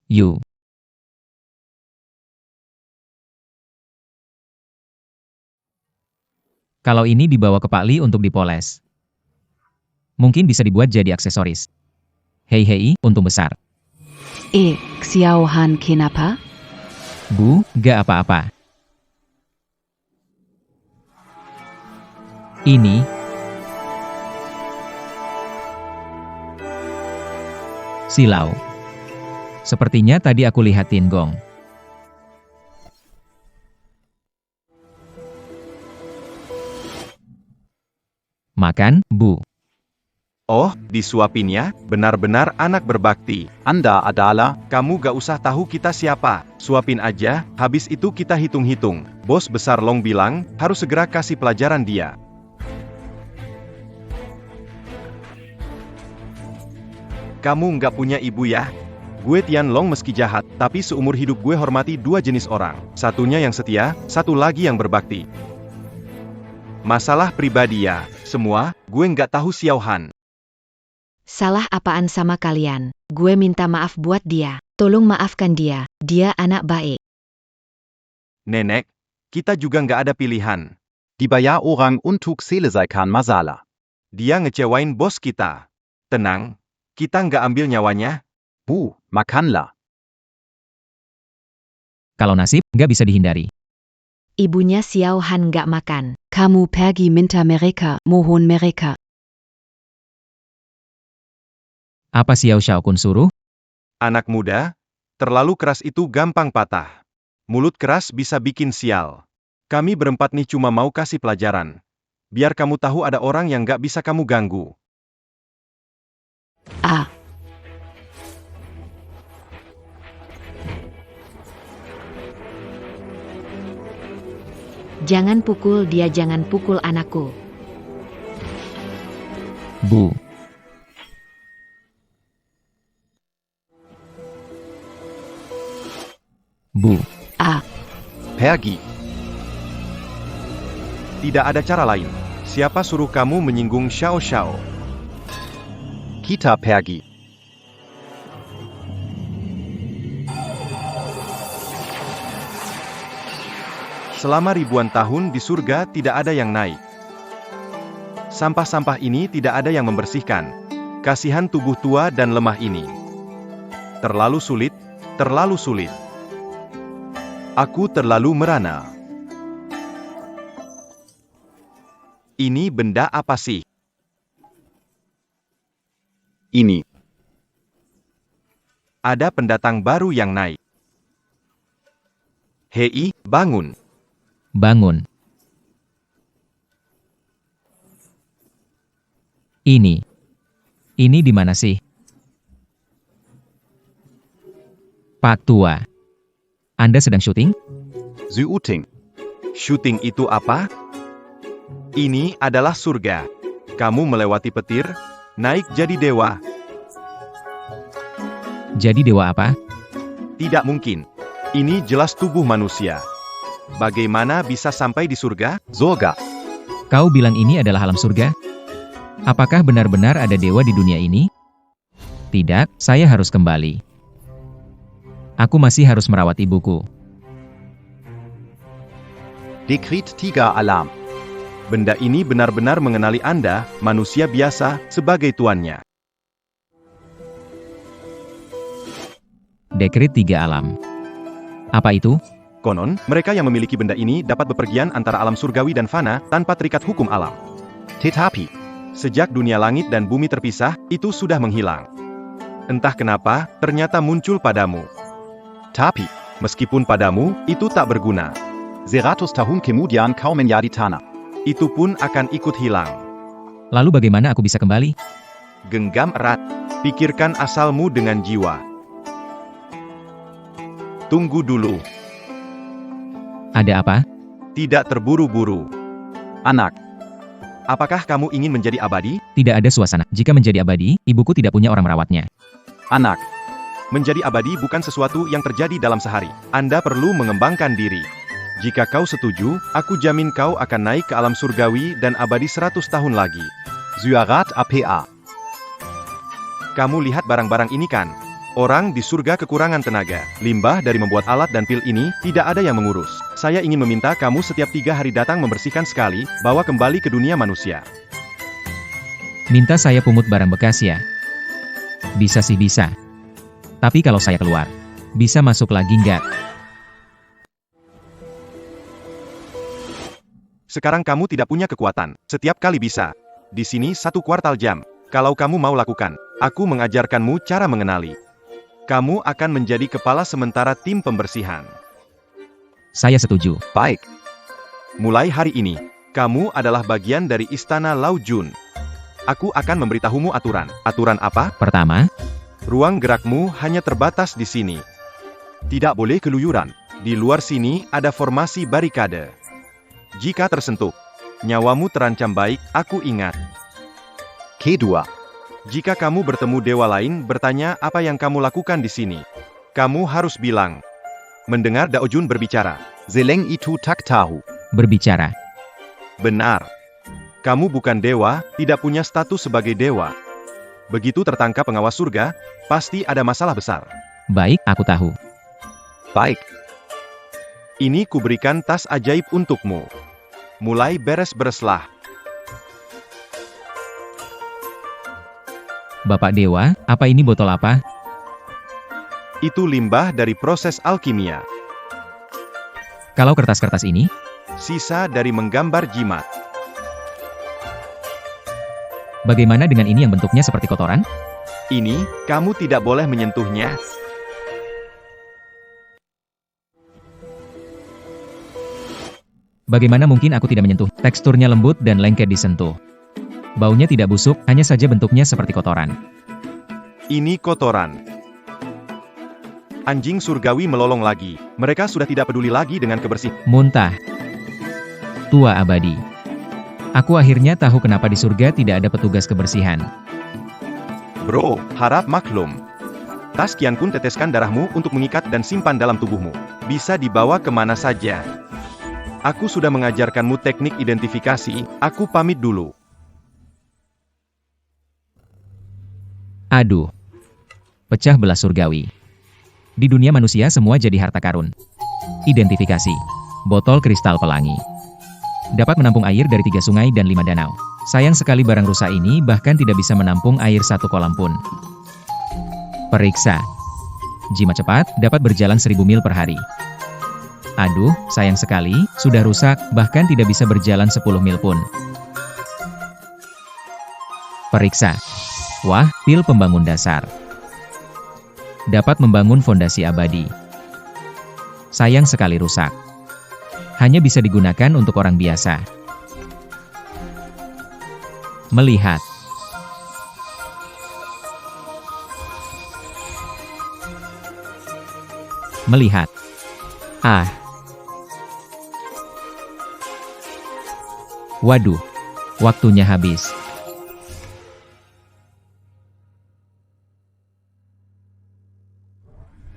Yu. Kalau ini dibawa ke Pak Li untuk dipoles. Mungkin bisa dibuat jadi aksesoris. Hei, untung besar. Xiao Han kenapa? Bu, gak apa-apa. Ini. Silau. Sepertinya tadi aku lihat Tin Gong. Makan, Bu. Oh, disuapinnya, benar-benar anak berbakti. Anda adalah, Kamu gak usah tahu kita siapa, suapin aja, habis itu kita hitung-hitung. Bos besar Long bilang, harus segera kasih pelajaran dia. Kamu nggak punya ibu ya? Gue Tian Long meski jahat, tapi seumur hidup gue hormati dua jenis orang. Satunya yang setia, satu lagi yang berbakti. Masalah pribadi ya, semua, gue nggak tahu Xiao Han. Salah apaan sama kalian? Gue minta maaf buat dia. Tolong maafkan dia. Dia anak baik. Nenek, kita juga nggak ada pilihan. dibayar orang untuk selesaikan masalah. Dia ngecewain bos kita. Tenang, kita nggak ambil nyawanya. Bu, makanlah. Kalau nasib, nggak bisa dihindari. Ibunya Xiao Han gak makan. Kamu pergi minta mereka, mohon mereka. Apa Xiao Kun suruh? Anak muda, terlalu keras itu gampang patah. Mulut keras bisa bikin sial. Kami berempat nih cuma mau kasih pelajaran. Biar kamu tahu ada orang yang nggak bisa kamu ganggu. Ah, jangan pukul dia, jangan pukul anakku. Bu. Bu. Ah, Pergi. Tidak ada cara lain. Siapa suruh kamu menyinggung Xiao Xiao? Kita pergi. Selama ribuan tahun di surga tidak ada yang naik. Sampah-sampah ini tidak ada yang membersihkan. Kasihan tubuh tua dan lemah ini. Terlalu sulit, terlalu sulit. Aku terlalu merana. Ini benda apa sih? Ini. Ada pendatang baru yang naik. Hei, bangun. Bangun. Ini. Ini di mana sih? Pak Tua. Anda sedang syuting? Syuting. Syuting itu apa? Ini adalah surga. Kamu melewati petir, naik jadi dewa. Jadi dewa apa? Tidak mungkin. Ini jelas tubuh manusia. Bagaimana bisa sampai di surga? Surga. Kau bilang ini adalah alam surga? Apakah benar-benar ada dewa di dunia ini? Tidak, saya harus kembali. Aku masih harus merawat ibuku. Dekret 3 alam. Benda ini benar-benar mengenali Anda, manusia biasa, sebagai tuannya. Dekret 3 alam. Apa itu? Konon, mereka yang memiliki benda ini dapat bepergian antara alam surgawi dan fana, tanpa terikat hukum alam. Tetapi, Sejak dunia langit dan bumi terpisah, itu sudah menghilang. Entah kenapa, ternyata muncul padamu. tapi, Meskipun padamu, itu tak berguna. 100 tahun kemudian kau menjadi tanah. Itu pun akan ikut hilang. Lalu bagaimana aku bisa kembali? Genggam erat. Pikirkan asalmu dengan jiwa. Tunggu dulu. Ada apa? Tidak terburu-buru. Anak, Apakah kamu ingin menjadi abadi? Tidak ada suasana. Jika menjadi abadi, ibuku tidak punya orang merawatnya. anak, Menjadi abadi bukan sesuatu yang terjadi dalam sehari. Anda perlu mengembangkan diri. Jika kau setuju, aku jamin kau akan naik ke alam surgawi dan abadi 100 tahun lagi. Zyarat APA. Kamu lihat barang-barang ini kan? Orang di surga kekurangan tenaga. Limbah dari membuat alat dan pil ini, tidak ada yang mengurus. Saya ingin meminta kamu setiap 3 hari datang membersihkan sekali, bawa kembali ke dunia manusia. Minta saya pungut barang bekas ya? Bisa sih bisa. Tapi kalau saya keluar, bisa masuk lagi nggak? Sekarang kamu tidak punya kekuatan. Setiap kali bisa. Di sini 1 kuartal jam. Kalau kamu mau lakukan, aku mengajarkanmu cara mengenali. Kamu akan menjadi kepala sementara tim pembersihan. Saya setuju. Baik. Mulai hari ini, kamu adalah bagian dari Istana Lao Jun. Aku akan memberitahumu aturan. Aturan apa? Pertama, Ruang gerakmu hanya terbatas di sini. Tidak boleh keluyuran. Di luar sini ada formasi barikade. Jika tersentuh, nyawamu terancam baik, aku ingat. Kedua. Jika kamu bertemu dewa lain bertanya apa yang kamu lakukan di sini, kamu harus bilang, mendengar Dao Jun berbicara. Zeleng itu tak tahu. berbicara. Benar. Kamu bukan dewa, tidak punya status sebagai dewa. Begitu tertangkap pengawas surga, pasti ada masalah besar. Baik, aku tahu. Baik. Ini kuberikan tas ajaib untukmu. Mulai beres-bereslah. Bapak Dewa, apa ini botol apa? Itu limbah dari proses alkimia. Kalau kertas-kertas ini, Sisa dari menggambar jimat. bagaimana dengan ini yang bentuknya seperti kotoran? Ini, kamu tidak boleh menyentuhnya. Bagaimana mungkin aku tidak menyentuh? Teksturnya lembut dan lengket disentuh. Baunya tidak busuk, hanya saja bentuknya seperti kotoran. Ini kotoran. Anjing surgawi melolong lagi. Mereka sudah tidak peduli lagi dengan kebersihan. Muntah. Tua abadi. Aku akhirnya tahu kenapa di surga tidak ada petugas kebersihan. Bro, harap maklum. Tas Kian Kun teteskan darahmu untuk mengikat dan simpan dalam tubuhmu. Bisa dibawa kemana saja. Aku sudah mengajarkanmu teknik identifikasi, aku pamit dulu. Aduh. Pecah belah surgawi. Di dunia manusia semua jadi harta karun. Identifikasi. Botol kristal pelangi. Dapat menampung air dari 3 sungai dan 5 danau. Sayang sekali barang rusak ini bahkan tidak bisa menampung air 1 kolam pun. Periksa. Jimat cepat, dapat berjalan 1000 mil per hari. Aduh, sayang sekali, sudah rusak, bahkan tidak bisa berjalan 10 mil pun. Periksa. Wah, pil pembangun dasar. Dapat membangun fondasi abadi. Sayang sekali rusak. Hanya bisa digunakan untuk orang biasa. Melihat. Melihat. Ah. Waduh. Waktunya habis.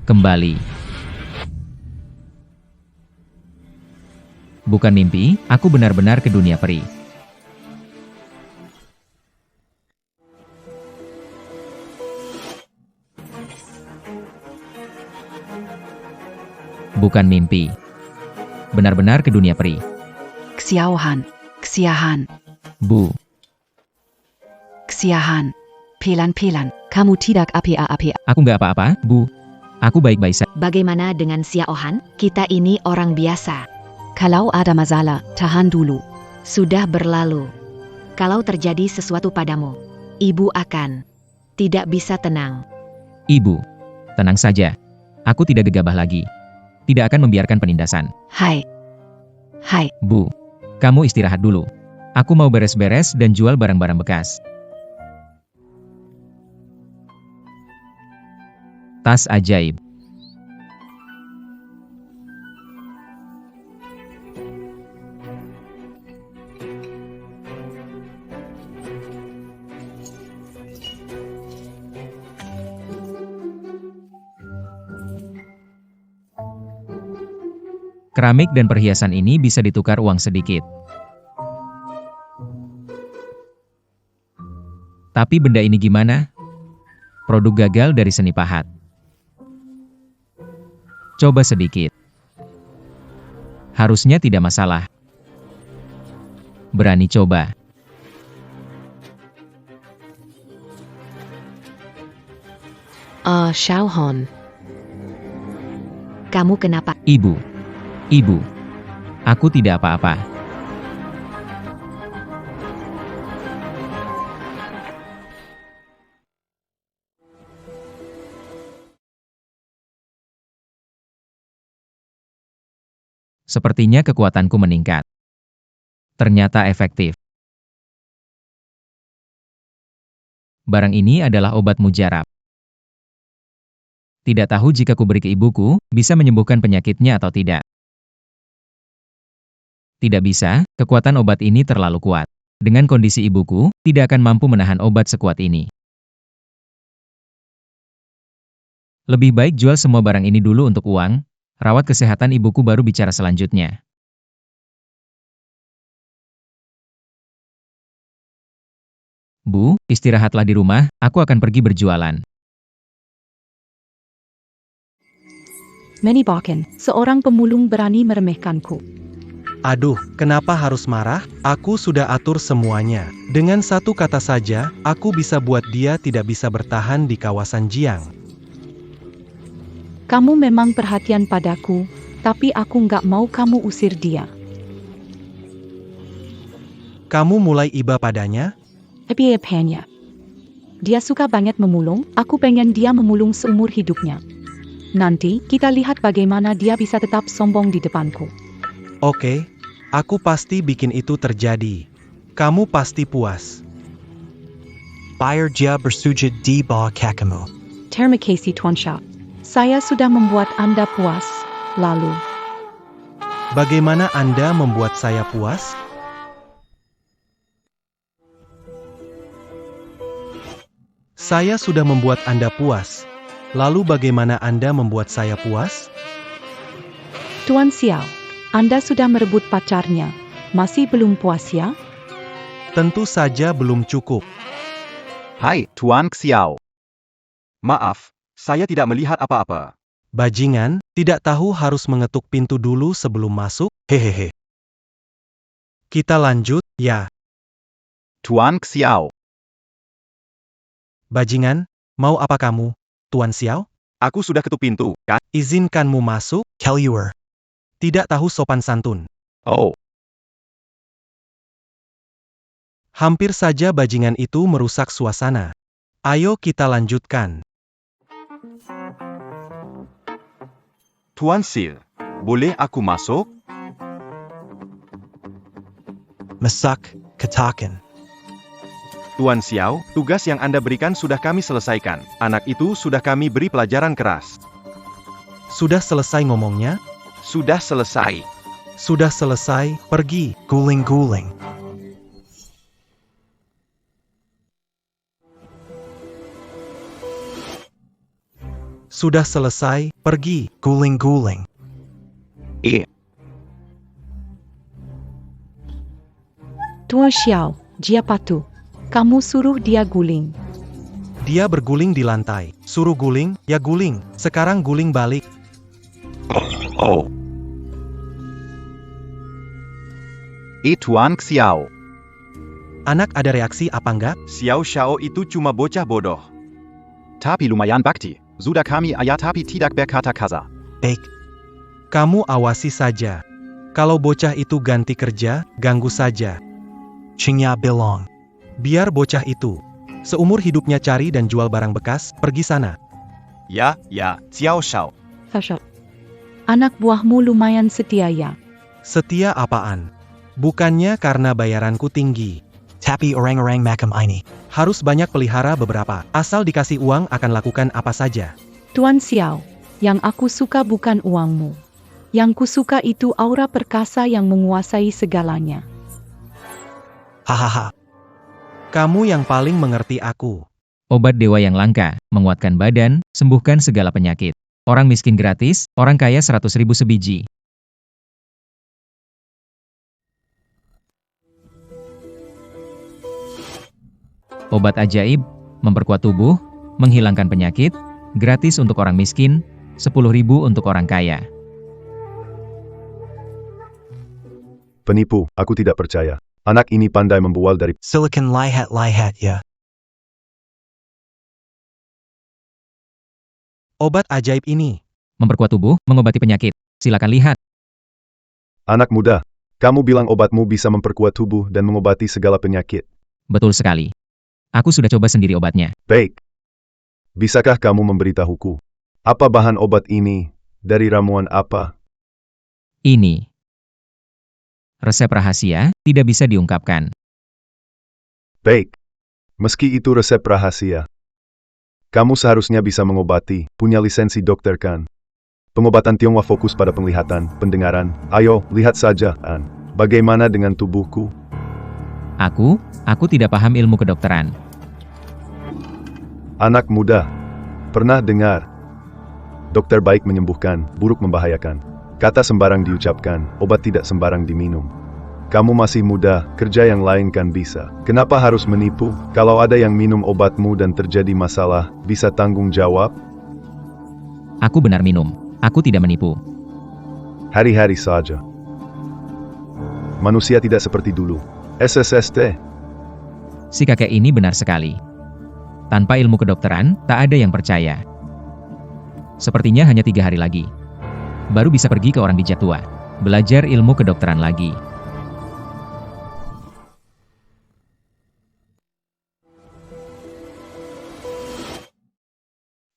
Kembali. Bukan mimpi, aku benar-benar ke dunia peri. Bukan mimpi. Benar-benar ke dunia peri. Xiaohan, Xiahan, Bu. Xiahan. Pelan-pelan, kamu tidak apa-apa. Aku nggak apa-apa, Bu. Aku baik-baik saja. Bagaimana dengan Xiaohan? Kita ini orang biasa. Kalau ada masalah, tahan dulu. Sudah berlalu. Kalau terjadi sesuatu padamu, ibu akan tidak bisa tenang. Ibu. Tenang saja. Aku tidak gegabah lagi. Tidak akan membiarkan penindasan. Hai. Hai, Bu. Kamu istirahat dulu. Aku mau beres-beres dan jual barang-barang bekas. Tas ajaib. Keramik dan perhiasan ini bisa ditukar uang sedikit. Tapi benda ini gimana? Produk gagal dari seni pahat. Coba sedikit. Harusnya tidak masalah. Berani coba. Xiaohon. Kamu kenapa? Ibu. Ibu. Aku tidak apa-apa. Sepertinya kekuatanku meningkat. Ternyata efektif. Barang ini adalah obat mujarab. Tidak tahu jika kuberi ke ibuku, bisa menyembuhkan penyakitnya atau tidak. Tidak bisa, kekuatan obat ini terlalu kuat. Dengan kondisi ibuku, tidak akan mampu menahan obat sekuat ini. Lebih baik jual semua barang ini dulu untuk uang, rawat kesehatan ibuku baru bicara selanjutnya. Bu, istirahatlah di rumah, aku akan pergi berjualan. Menibaken, seorang pemulung berani meremehkanku. Aduh, kenapa harus marah? Aku sudah atur semuanya. Dengan satu kata saja, aku bisa buat dia tidak bisa bertahan di kawasan Jiang. Kamu memang perhatian padaku, tapi aku nggak mau kamu usir dia. Kamu mulai iba padanya? Apa-apanya. Dia suka banget memulung, aku pengen dia memulung seumur hidupnya. Nanti, kita lihat bagaimana dia bisa tetap sombong di depanku. Oke, aku pasti bikin itu terjadi. Kamu pasti puas. Buyer dia bersujud di bawah kakimu. Terima kasih Tuan Sha. Saya sudah membuat Anda puas. Lalu, Bagaimana Anda membuat saya puas? Saya sudah membuat Anda puas. Lalu bagaimana Anda membuat saya puas? Tuan Xiao, Anda sudah merebut pacarnya. Masih belum puas ya? Tentu saja belum cukup. Hai, Tuan Xiao. Maaf, saya tidak melihat apa-apa. Bajingan, tidak tahu harus mengetuk pintu dulu sebelum masuk? Hehehe. Kita lanjut, ya. Tuan Xiao. Bajingan, mau apa kamu, Tuan Xiao? Aku sudah ketuk pintu, kan? Izinkanmu masuk? Kelliwer. Tidak tahu sopan santun. Oh, Hampir saja bajingan itu merusak suasana. Ayo kita lanjutkan. Tuan Sil, boleh aku masuk? Masak, katakan. Tuan Xiao, tugas yang Anda berikan sudah kami selesaikan. Anak itu sudah kami beri pelajaran keras. Sudah selesai ngomongnya? Sudah selesai. Sudah selesai, pergi. Guling-guling. Sudah selesai, pergi. Guling-guling. Tuan Xiao, dia patuh. Kamu suruh dia guling. Dia berguling di lantai. Suruh guling, ya guling. Sekarang guling balik. oh. Tuan Xiao. Anak ada reaksi apa enggak? Xiao Xiao itu cuma bocah bodoh. Tapi lumayan bakti. Sudah kami ayat tapi tidak berkata kasar. Baik. Kamu awasi saja. Kalau bocah itu ganti kerja, ganggu saja. Qingya bilang. Biar bocah itu. Seumur hidupnya cari dan jual barang bekas, pergi sana. Ya, Xiao Xiao. Fasha. Anak buahmu lumayan setia ya. Setia apaan? Bukannya karena bayaranku tinggi. Tapi orang-orang macam ini. Harus banyak pelihara beberapa. Asal dikasih uang akan lakukan apa saja. Tuan Xiao, yang aku suka bukan uangmu. Yang kusuka itu aura perkasa yang menguasai segalanya. Hahaha. Kamu yang paling mengerti aku. Obat dewa yang langka, menguatkan badan, sembuhkan segala penyakit. Orang miskin gratis, orang kaya 100.000 sebiji. Obat ajaib, memperkuat tubuh, menghilangkan penyakit, gratis untuk orang miskin, 10.000 untuk orang kaya. Penipu, aku tidak percaya. Anak ini pandai membual dari... Silicon lihat ya. Obat ajaib ini. Memperkuat tubuh, mengobati penyakit. Silakan lihat. Anak muda, kamu bilang obatmu bisa memperkuat tubuh dan mengobati segala penyakit. Betul sekali. Aku sudah coba sendiri obatnya. Baik. Bisakah kamu memberitahuku? Apa bahan obat ini? Dari ramuan apa? Ini. Resep rahasia, tidak bisa diungkapkan. Baik. Meski itu resep rahasia. Kamu seharusnya bisa mengobati, punya lisensi dokter kan? Pengobatan Tionghoa fokus pada penglihatan, pendengaran. Ayo, lihat saja, An. Bagaimana dengan tubuhku? Aku tidak paham ilmu kedokteran. Anak muda, pernah dengar? Dokter baik menyembuhkan, buruk membahayakan. Kata sembarang diucapkan, obat tidak sembarang diminum. Kamu masih muda, kerja yang lain kan bisa. Kenapa harus menipu? Kalau ada yang minum obatmu dan terjadi masalah, bisa tanggung jawab? Aku benar minum. Aku tidak menipu. Hari-hari saja. Manusia tidak seperti dulu. SSST. Si kakek ini benar sekali. Tanpa ilmu kedokteran, tak ada yang percaya. Sepertinya hanya 3 hari lagi. Baru bisa pergi ke orang bijak tua. Belajar ilmu kedokteran lagi.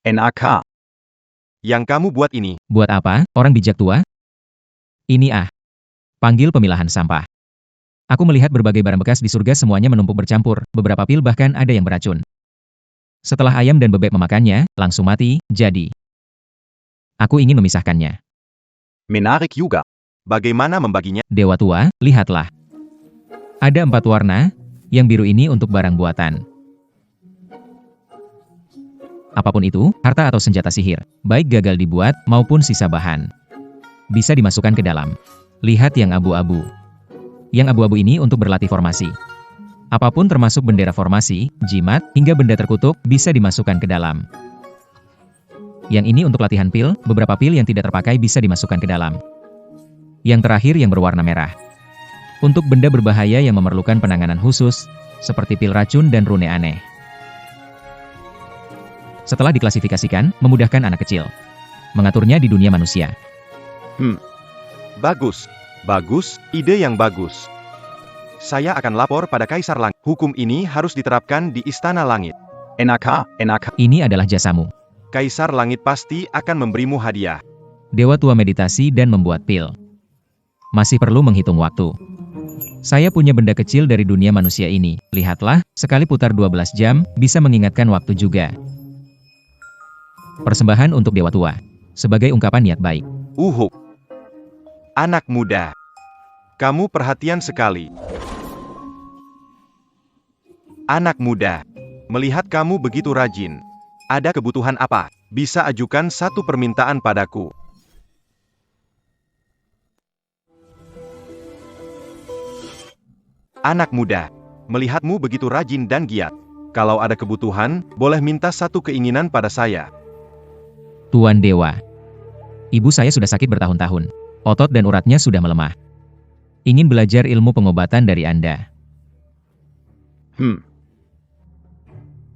NAK. Yang kamu buat ini, Buat apa, orang bijak tua? Ini panggil pemilahan sampah. Aku melihat berbagai barang bekas di surga semuanya menumpuk bercampur, beberapa pil bahkan ada yang beracun. Setelah ayam dan bebek memakannya, langsung mati, jadi. Aku ingin memisahkannya. Menarik juga. bagaimana membaginya? Dewa tua, lihatlah. Ada 4 warna, yang biru ini untuk barang buatan. Apapun itu, harta atau senjata sihir, baik gagal dibuat maupun sisa bahan, bisa dimasukkan ke dalam. Lihat yang abu-abu. Yang abu-abu ini untuk berlatih formasi. Apapun termasuk bendera formasi, jimat, hingga benda terkutuk bisa dimasukkan ke dalam. Yang ini untuk latihan pil, beberapa pil yang tidak terpakai bisa dimasukkan ke dalam. Yang terakhir yang berwarna merah. Untuk benda berbahaya yang memerlukan penanganan khusus, seperti pil racun dan rune aneh. Setelah diklasifikasikan, memudahkan anak kecil mengaturnya di dunia manusia. Bagus. Bagus, ide yang bagus. Saya akan lapor pada Kaisar Langit. Hukum ini harus diterapkan di Istana Langit. NAK. Ini adalah jasamu. Kaisar Langit pasti akan memberimu hadiah. Dewa tua meditasi dan membuat pil. Masih perlu menghitung waktu. Saya punya benda kecil dari dunia manusia ini. Lihatlah, sekali putar 12 jam, bisa mengingatkan waktu juga. Persembahan untuk Dewa tua. Sebagai ungkapan niat baik. Uhuk. Anak muda. Kamu perhatian sekali. Anak muda. Melihat kamu begitu rajin. Ada kebutuhan apa? Bisa ajukan satu permintaan padaku. Anak muda. Melihatmu begitu rajin dan giat. Kalau ada kebutuhan, boleh minta satu keinginan pada saya. Tuan Dewa. Ibu saya sudah sakit bertahun-tahun. Otot dan uratnya sudah melemah. Ingin belajar ilmu pengobatan dari Anda.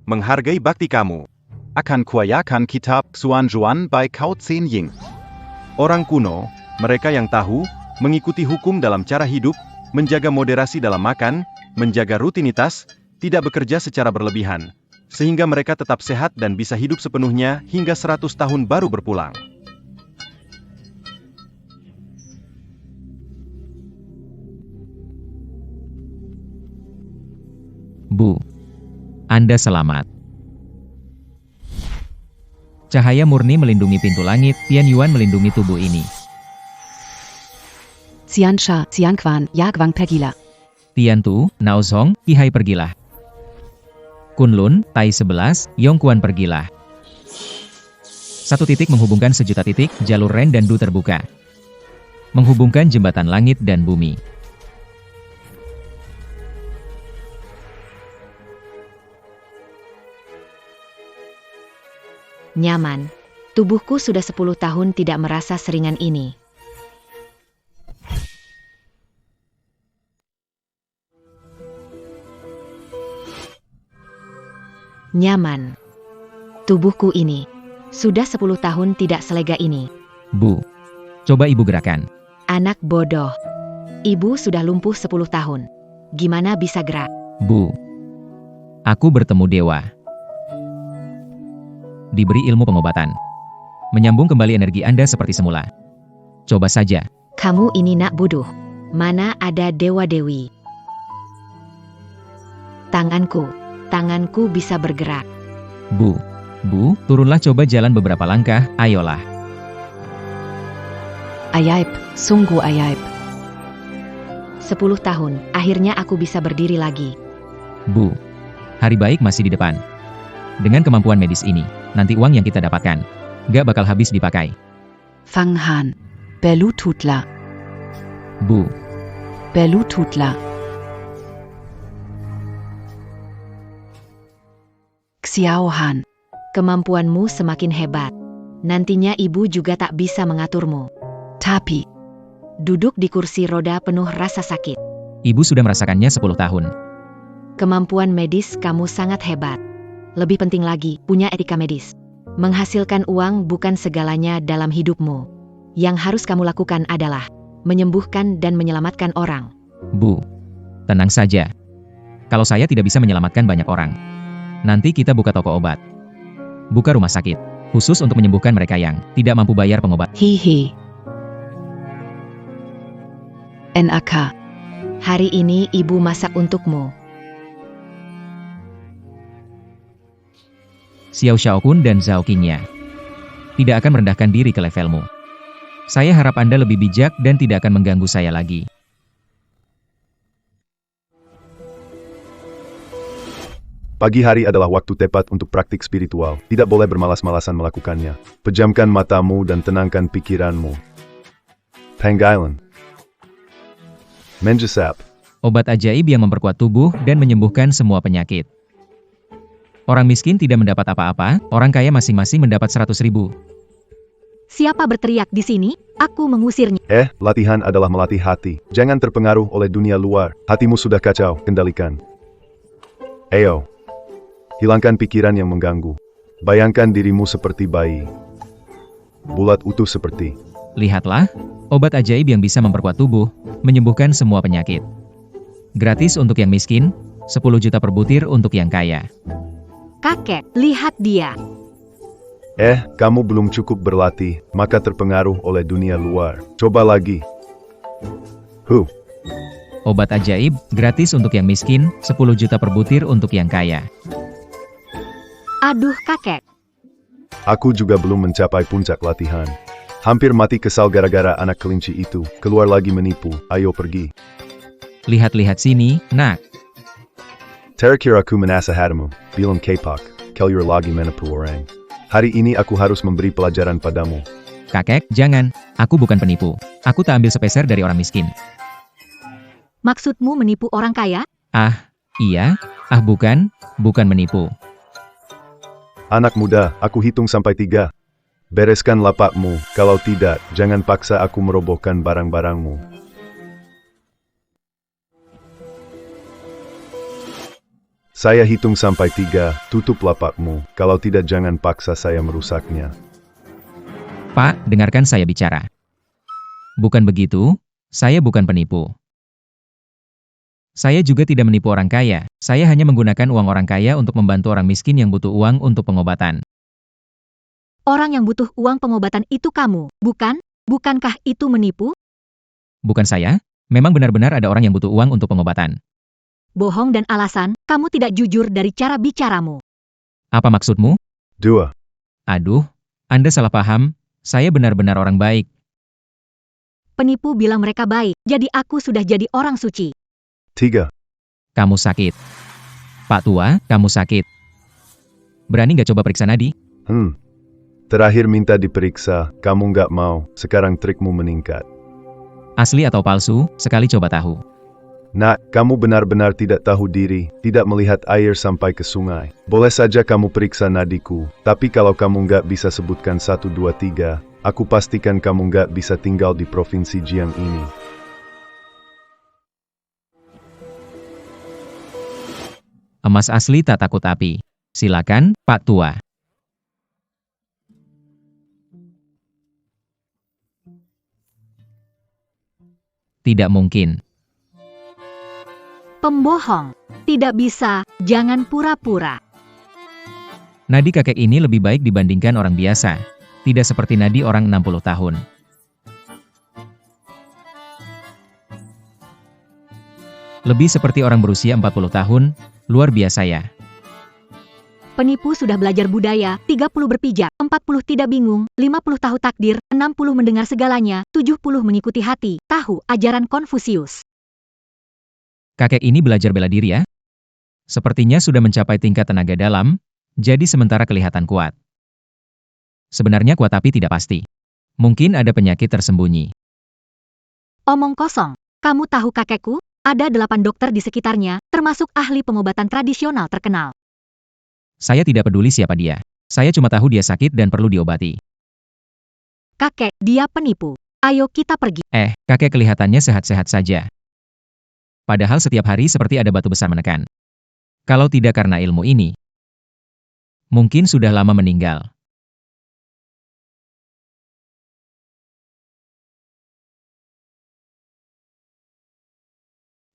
Menghargai bakti kamu. Akan kuayakan kitab Xuan Zhuan by Cao Zhen Ying. Orang kuno, mereka yang tahu, mengikuti hukum dalam cara hidup, menjaga moderasi dalam makan, menjaga rutinitas, tidak bekerja secara berlebihan, sehingga mereka tetap sehat dan bisa hidup sepenuhnya hingga 100 tahun baru berpulang. Bu. Anda selamat. Cahaya murni melindungi pintu langit, Tian Yuan melindungi tubuh ini. Xiansha, Xiangquan, Yagwang pergilah. Tian Tu, Naozhong, Kihai pergilah. Kunlun, Tai 11, Yongkuan pergilah. 1 titik menghubungkan sejuta titik, jalur Ren dan Du terbuka. Menghubungkan jembatan langit dan bumi. Nyaman. Tubuhku sudah 10 tahun tidak merasa seringan ini. Nyaman. Tubuhku ini sudah 10 tahun tidak selega ini. Bu, coba ibu gerakan. Anak bodoh. Ibu sudah lumpuh 10 tahun. Gimana bisa gerak? Bu, aku bertemu dewa. Diberi ilmu pengobatan. Menyambung kembali energi Anda seperti semula. Coba saja. Kamu ini nak bodoh. Mana ada dewa-dewi? Tanganku bisa bergerak. Bu, turunlah coba jalan beberapa langkah, ayolah. Ajaib, sungguh ajaib. 10 tahun, akhirnya aku bisa berdiri lagi. Bu, hari baik masih di depan. Dengan kemampuan medis ini, nanti uang yang kita dapatkan gak bakal habis dipakai. Fanghan, Belututla, Bu, Belututla. Xiaohan, Kemampuanmu semakin hebat. Nantinya ibu juga tak bisa mengaturmu. Tapi, Duduk di kursi roda penuh rasa sakit. ibu sudah merasakannya 10 tahun. Kemampuan medis kamu sangat hebat. Lebih penting lagi, punya etika medis. Menghasilkan uang bukan segalanya dalam hidupmu. Yang harus kamu lakukan adalah menyembuhkan dan menyelamatkan orang. Bu, tenang saja. Kalau saya tidak bisa menyelamatkan banyak orang, nanti kita buka toko obat. Buka rumah sakit, khusus untuk menyembuhkan mereka yang tidak mampu bayar pengobatan. hihi. NAK, Hari ini ibu masak untukmu. Xiao Xiaokun dan Zhao Qingya tidak akan merendahkan diri ke levelmu. Saya harap Anda lebih bijak dan tidak akan mengganggu saya lagi. Pagi hari adalah waktu tepat untuk praktik spiritual. Tidak boleh bermalas-malasan melakukannya. Pejamkan matamu dan tenangkan pikiranmu. Pangailan. Menjesap. Obat ajaib yang memperkuat tubuh dan menyembuhkan semua penyakit. Orang miskin tidak mendapat apa-apa, orang kaya masing-masing mendapat 100.000. Siapa berteriak di sini? Aku mengusirnya. Latihan adalah melatih hati. Jangan terpengaruh oleh dunia luar. Hatimu sudah kacau, kendalikan. Ayo. Hilangkan pikiran yang mengganggu. Bayangkan dirimu seperti bayi. Bulat utuh seperti. Lihatlah, obat ajaib yang bisa memperkuat tubuh, menyembuhkan semua penyakit. Gratis untuk yang miskin, 10 juta per butir untuk yang kaya. Kakek, lihat dia. Kamu belum cukup berlatih, maka terpengaruh oleh dunia luar. Coba lagi. Obat ajaib, gratis untuk yang miskin, 10 juta per butir untuk yang kaya. Aduh kakek. Aku juga belum mencapai puncak latihan. Hampir mati kesal gara-gara anak kelinci itu. Keluar lagi menipu, ayo pergi. Lihat-lihat sini, nak. Terakhir aku menasihatimu, bilang K-Pak, kalian lagi menipu orang. Hari ini aku harus memberi pelajaran padamu. Kakek, jangan. Aku bukan penipu. Aku tak ambil sepeser dari orang miskin. Maksudmu menipu orang kaya? Iya. Bukan menipu. Anak muda, aku hitung sampai 3. Bereskan lapakmu, kalau tidak, jangan paksa aku merobohkan barang-barangmu. Saya hitung sampai 3, tutup lapakmu, kalau tidak jangan paksa saya merusaknya. Pak, dengarkan saya bicara. Bukan begitu, saya bukan penipu. Saya juga tidak menipu orang kaya, saya hanya menggunakan uang orang kaya untuk membantu orang miskin yang butuh uang untuk pengobatan. Orang yang butuh uang pengobatan itu kamu, bukan? Bukankah itu menipu? Bukan saya, memang benar-benar ada orang yang butuh uang untuk pengobatan. Bohong dan alasan, kamu tidak jujur dari cara bicaramu. Apa maksudmu? 2. Aduh, Anda salah paham, saya benar-benar orang baik. Penipu bilang mereka baik, jadi aku sudah jadi orang suci. 3. Kamu sakit. Pak tua, kamu sakit. Berani nggak coba periksa nadi? Terakhir minta diperiksa, kamu nggak mau, sekarang trikmu meningkat. Asli atau palsu, sekali coba tahu. Nak, kamu benar-benar tidak tahu diri, tidak melihat air sampai ke sungai. Boleh saja kamu periksa nadiku, tapi kalau kamu nggak bisa sebutkan 1, 2, 3, aku pastikan kamu nggak bisa tinggal di provinsi Jiang ini. Emas asli tak takut api. Silakan, Pak Tua. Tidak mungkin. Pembohong. Tidak bisa, jangan pura-pura. Nadi kakek ini lebih baik dibandingkan orang biasa. Tidak seperti nadi orang 60 tahun. Lebih seperti orang berusia 40 tahun, luar biasa ya. Penipu sudah belajar budaya, 30 berpijak, 40 tidak bingung, 50 tahu takdir, 60 mendengar segalanya, 70 mengikuti hati, tahu ajaran Konfusius. Kakek ini belajar bela diri ya. Sepertinya sudah mencapai tingkat tenaga dalam, jadi sementara kelihatan kuat. Sebenarnya kuat tapi tidak pasti. Mungkin ada penyakit tersembunyi. Omong kosong, kamu tahu kakekku? Ada 8 dokter di sekitarnya, termasuk ahli pengobatan tradisional terkenal. Saya tidak peduli siapa dia. Saya cuma tahu dia sakit dan perlu diobati. Kakek, dia penipu. Ayo kita pergi. Kakek kelihatannya sehat-sehat saja. Padahal setiap hari seperti ada batu besar menekan. Kalau tidak karena ilmu ini, mungkin sudah lama meninggal.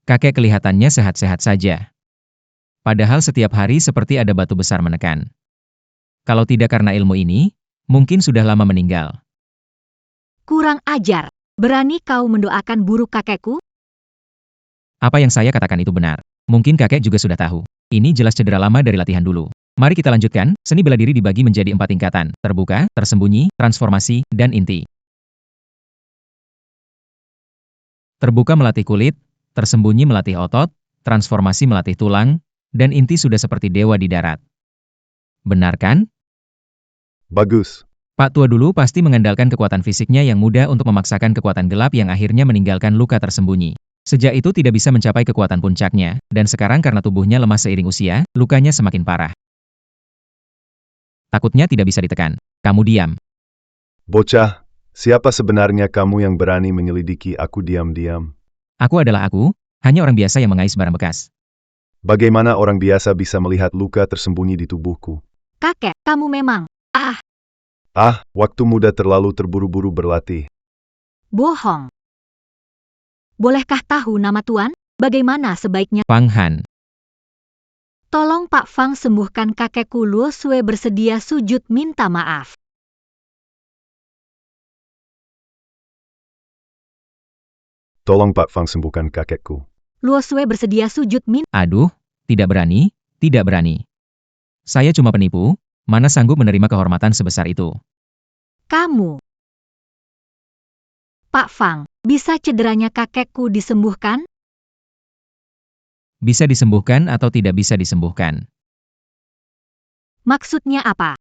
Kakek kelihatannya sehat-sehat saja. Padahal setiap hari seperti ada batu besar menekan. Kalau tidak karena ilmu ini, mungkin sudah lama meninggal. Kurang ajar. Berani kau mendoakan buruk kakekku? Apa yang saya katakan itu benar. Mungkin kakek juga sudah tahu. Ini jelas cedera lama dari latihan dulu. Mari kita lanjutkan. Seni bela diri dibagi menjadi 4 tingkatan. Terbuka, tersembunyi, transformasi, dan inti. Terbuka melatih kulit, tersembunyi melatih otot, transformasi melatih tulang, dan inti sudah seperti dewa di darat. Benar kan? Bagus. Pak Tua dulu pasti mengandalkan kekuatan fisiknya yang mudah untuk memaksakan kekuatan gelap yang akhirnya meninggalkan luka tersembunyi. Sejak itu tidak bisa mencapai kekuatan puncaknya, dan sekarang karena tubuhnya lemah seiring usia, lukanya semakin parah. Takutnya tidak bisa ditekan. Kamu diam. Bocah, siapa sebenarnya kamu yang berani menyelidiki aku diam-diam? Aku adalah aku, hanya orang biasa yang mengais barang bekas. Bagaimana orang biasa bisa melihat luka tersembunyi di tubuhku? Kakek, kamu memang... Waktu muda terlalu terburu-buru berlatih. bohong. Bolehkah tahu nama Tuan? Bagaimana sebaiknya? Fang Han. Tolong Pak Fang sembuhkan kakekku. Luo Sue bersedia sujud minta maaf. Tolong Pak Fang sembuhkan kakekku. Luo Sue bersedia sujud minta. Aduh, tidak berani, tidak berani. Saya cuma penipu, mana sanggup menerima kehormatan sebesar itu. Kamu. Pak Fang, bisa cederanya kakekku disembuhkan? Bisa disembuhkan atau tidak bisa disembuhkan. Maksudnya apa?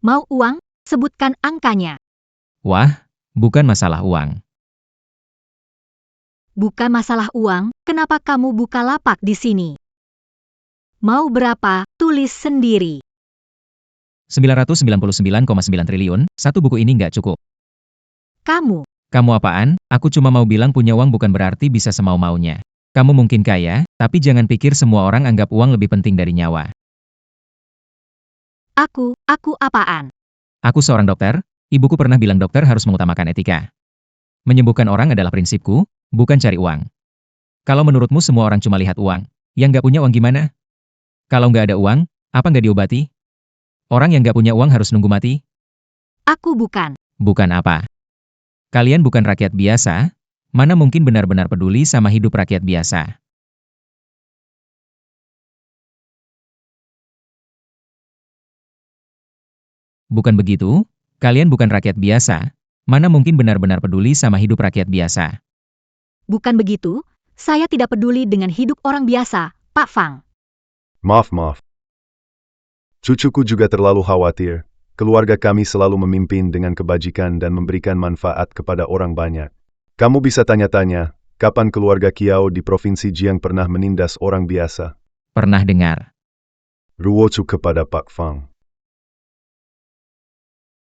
Mau uang? Sebutkan angkanya. Wah, bukan masalah uang. Bukan masalah uang, kenapa kamu buka lapak di sini? Mau berapa? Tulis sendiri. 999,9 triliun, satu buku ini nggak cukup. Kamu apaan? Aku cuma mau bilang punya uang bukan berarti bisa semau-maunya. Kamu mungkin kaya, tapi jangan pikir semua orang anggap uang lebih penting dari nyawa. Aku apaan? Aku seorang dokter, ibuku pernah bilang dokter harus mengutamakan etika. Menyembuhkan orang adalah prinsipku, bukan cari uang. Kalau menurutmu semua orang cuma lihat uang, yang nggak punya uang gimana? Kalau nggak ada uang, apa nggak diobati? Orang yang nggak punya uang harus nunggu mati? Aku bukan. Bukan apa? Kalian bukan rakyat biasa, mana mungkin benar-benar peduli sama hidup rakyat biasa. Bukan begitu? Kalian bukan rakyat biasa, mana mungkin benar-benar peduli sama hidup rakyat biasa. Bukan begitu, saya tidak peduli dengan hidup orang biasa, Pak Fang. Maaf. Cucuku juga terlalu khawatir. Keluarga kami selalu memimpin dengan kebajikan dan memberikan manfaat kepada orang banyak. Kamu bisa tanya-tanya, Kapan keluarga Kiao di Provinsi Jiang pernah menindas orang biasa? Pernah dengar. Ruocu kepada Pak Fang.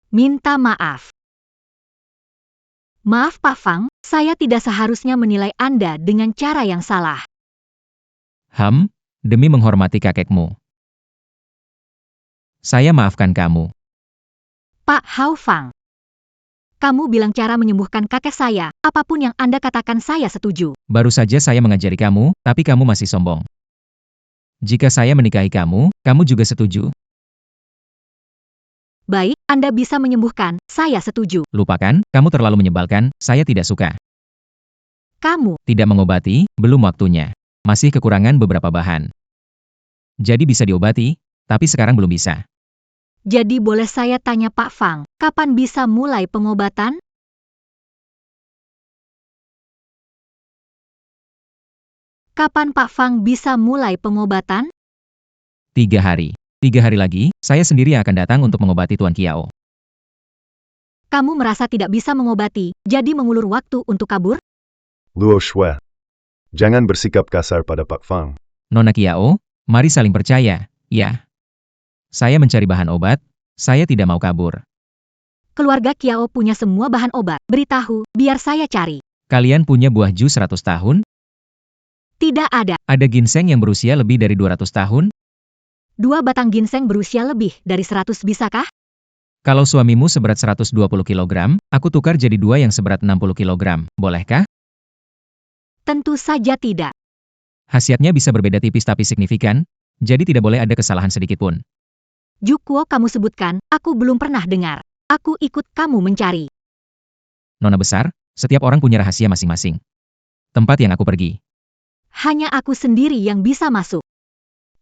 Minta maaf. Maaf Pak Fang, saya tidak seharusnya menilai Anda dengan cara yang salah. Demi menghormati kakekmu. Saya maafkan kamu. Pak Hao Fang. Kamu bilang cara menyembuhkan kakek saya, apapun yang Anda katakan saya setuju. Baru saja saya mengajari kamu, tapi kamu masih sombong. Jika saya menikahi kamu, kamu juga setuju. Baik, Anda bisa menyembuhkan, saya setuju. Lupakan, kamu terlalu menyebalkan, saya tidak suka. Kamu, Tidak mengobati, belum waktunya. Masih kekurangan beberapa bahan. Jadi bisa diobati, tapi sekarang belum bisa. jadi boleh saya tanya Pak Fang, kapan bisa mulai pengobatan? Kapan Pak Fang bisa mulai pengobatan? 3 hari. 3 hari lagi, saya sendiri akan datang untuk mengobati Tuan Kiao. Kamu merasa tidak bisa mengobati, jadi mengulur waktu untuk kabur? Luo Shui. Jangan bersikap kasar pada Pak Fang. Nona Kiao, mari saling percaya, ya. Saya mencari bahan obat, saya tidak mau kabur. Keluarga Kiao punya semua bahan obat, beritahu, biar saya cari. Kalian punya buah jus 100 tahun? Tidak ada. Ada ginseng yang berusia lebih dari 200 tahun? 2 batang ginseng berusia lebih dari 100 bisakah? Kalau suamimu seberat 120 kg, aku tukar jadi 2 yang seberat 60 kg, bolehkah? Tentu saja tidak. Khasiatnya bisa berbeda tipis tapi signifikan, jadi tidak boleh ada kesalahan sedikit pun. Jukuo kamu sebutkan, aku belum pernah dengar. Aku ikut kamu mencari. Nona besar, setiap orang punya rahasia masing-masing. Tempat yang aku pergi. Hanya aku sendiri yang bisa masuk.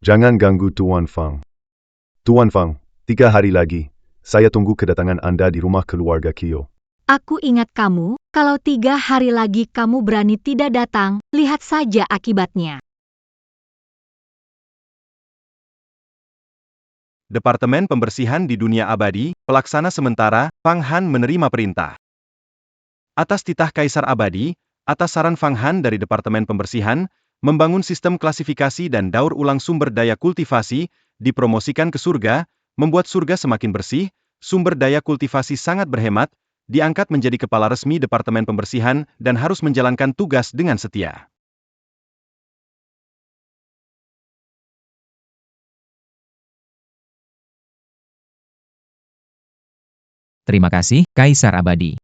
Jangan ganggu Tuan Fang. Tuan Fang, 3 hari lagi, saya tunggu kedatangan Anda di rumah keluarga Kiao. Aku ingat kamu, kalau 3 hari lagi kamu berani tidak datang, lihat saja akibatnya. Departemen Pembersihan di Dunia Abadi, Pelaksana Sementara, Fang Han menerima perintah. Atas titah Kaisar Abadi, atas saran Fang Han dari Departemen Pembersihan, membangun sistem klasifikasi dan daur ulang sumber daya kultivasi, dipromosikan ke surga, membuat surga semakin bersih, sumber daya kultivasi sangat berhemat, diangkat menjadi kepala resmi Departemen Pembersihan dan harus menjalankan tugas dengan setia. Terima kasih, Kaisar Abadi.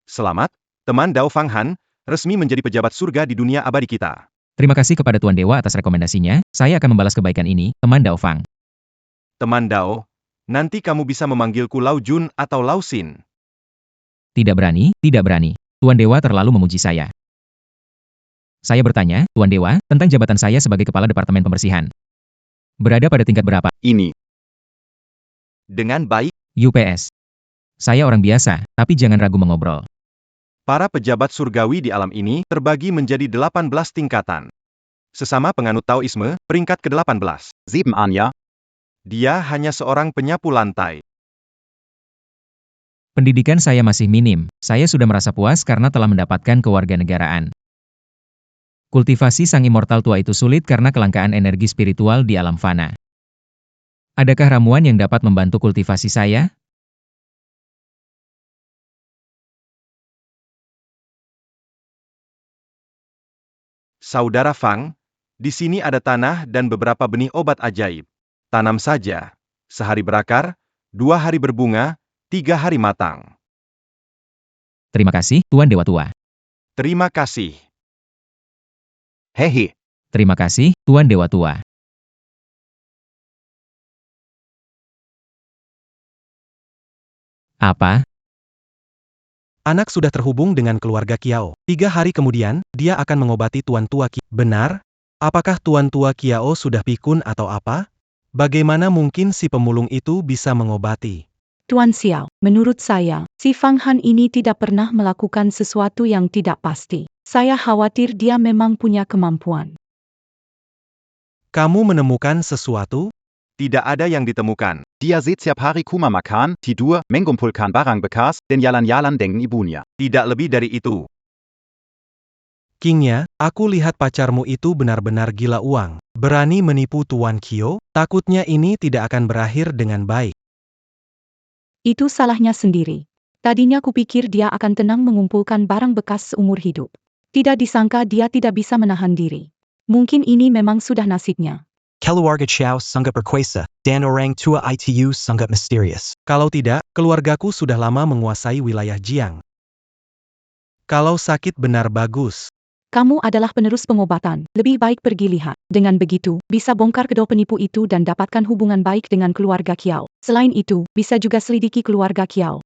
Selamat, teman Dao Fang Han, resmi menjadi pejabat surga di dunia abadi kita. Terima kasih kepada Tuan Dewa atas rekomendasinya, saya akan membalas kebaikan ini, teman Dao Fang. Teman Dao, nanti kamu bisa memanggilku Lao Jun atau Lao Xin. Tidak berani, tidak berani. Tuan Dewa terlalu memuji saya. Saya bertanya, Tuan Dewa, tentang jabatan saya sebagai Kepala Departemen Pembersihan. Berada pada tingkat berapa? Ini. Dengan baik, UPS. Saya orang biasa, tapi jangan ragu mengobrol. para pejabat surgawi di alam ini terbagi menjadi 18 tingkatan. Sesama penganut Taoisme, peringkat ke-18. 7 Anya. Dia hanya seorang penyapu lantai. Pendidikan saya masih minim, saya sudah merasa puas karena telah mendapatkan kewarganegaraan. Kultivasi sang immortal tua itu sulit karena kelangkaan energi spiritual di alam fana. Adakah ramuan yang dapat membantu kultivasi saya? Saudara Fang, di sini ada tanah dan beberapa benih obat ajaib. Tanam saja. Sehari berakar, 2 hari berbunga, 3 hari matang. Terima kasih, Tuan Dewa Tua. Terima kasih. Hehe. Terima kasih, Tuan Dewa Tua. Apa? Anak sudah terhubung dengan keluarga Kiao. 3 hari kemudian, dia akan mengobati Tuan Tua Kiao. Benar? Apakah Tuan Tua Kiao sudah pikun atau apa? Bagaimana mungkin si pemulung itu bisa mengobati? Tuan Xiao, menurut saya, si Fang Han ini tidak pernah melakukan sesuatu yang tidak pasti. Saya khawatir dia memang punya kemampuan. Kamu menemukan sesuatu? Tidak ada yang ditemukan. Dia setiap hari kuma makan, tidur, mengumpulkan barang bekas, dan jalan-jalan dengan ibunya. Tidak lebih dari itu. Kingnya, aku lihat pacarmu itu benar-benar gila uang. Berani menipu Tuan Kyo, takutnya ini tidak akan berakhir dengan baik. Itu salahnya sendiri. Tadinya kupikir dia akan tenang mengumpulkan barang bekas seumur hidup. Tidak disangka dia tidak bisa menahan diri. Mungkin ini memang sudah nasibnya. Keluarga Chow sangat berkuasa, dan orang tua itu sangat misterius. Kalau tidak, keluargaku sudah lama menguasai wilayah Jiang. Kalau sakit benar bagus. Kamu adalah penerus pengobatan, lebih baik pergi lihat. Dengan begitu, bisa bongkar kedua penipu itu dan dapatkan hubungan baik dengan keluarga Kiao. Selain itu, bisa juga selidiki keluarga Kiao.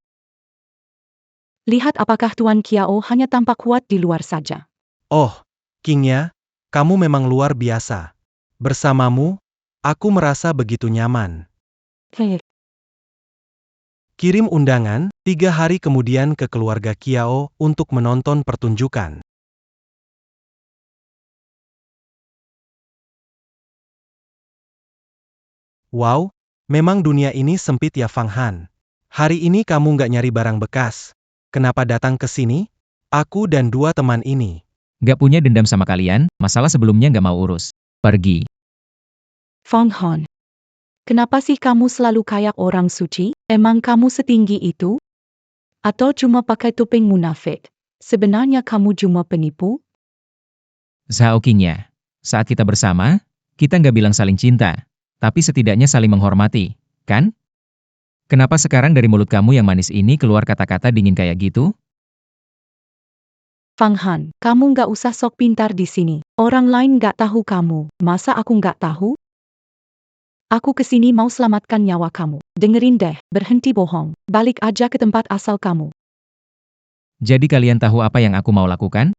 Lihat apakah Tuan Kiao hanya tampak kuat di luar saja. Oh, Kingnya, kamu memang luar biasa. Bersamamu, aku merasa begitu nyaman. Hei, Kirim undangan, 3 hari kemudian ke keluarga Kiao untuk menonton pertunjukan. Wow, memang dunia ini sempit ya Fang Han. Hari ini kamu nggak nyari barang bekas. Kenapa datang ke sini? Aku dan 2 teman ini. Gak punya dendam sama kalian, masalah sebelumnya gak mau urus. Pergi. Fang Han. Kenapa sih kamu selalu kayak orang suci? Emang kamu setinggi itu? Atau cuma pakai topeng munafik? Sebenarnya kamu cuma penipu? Zhao Qingya. Saat kita bersama, kita nggak bilang saling cinta, tapi setidaknya saling menghormati, kan? Kenapa sekarang dari mulut kamu yang manis ini keluar kata-kata dingin kayak gitu? Fang Han, kamu nggak usah sok pintar di sini. Orang lain nggak tahu kamu, masa aku nggak tahu? Aku kesini mau selamatkan nyawa kamu. Dengerin deh, berhenti bohong. Balik aja ke tempat asal kamu. Jadi kalian tahu apa yang aku mau lakukan?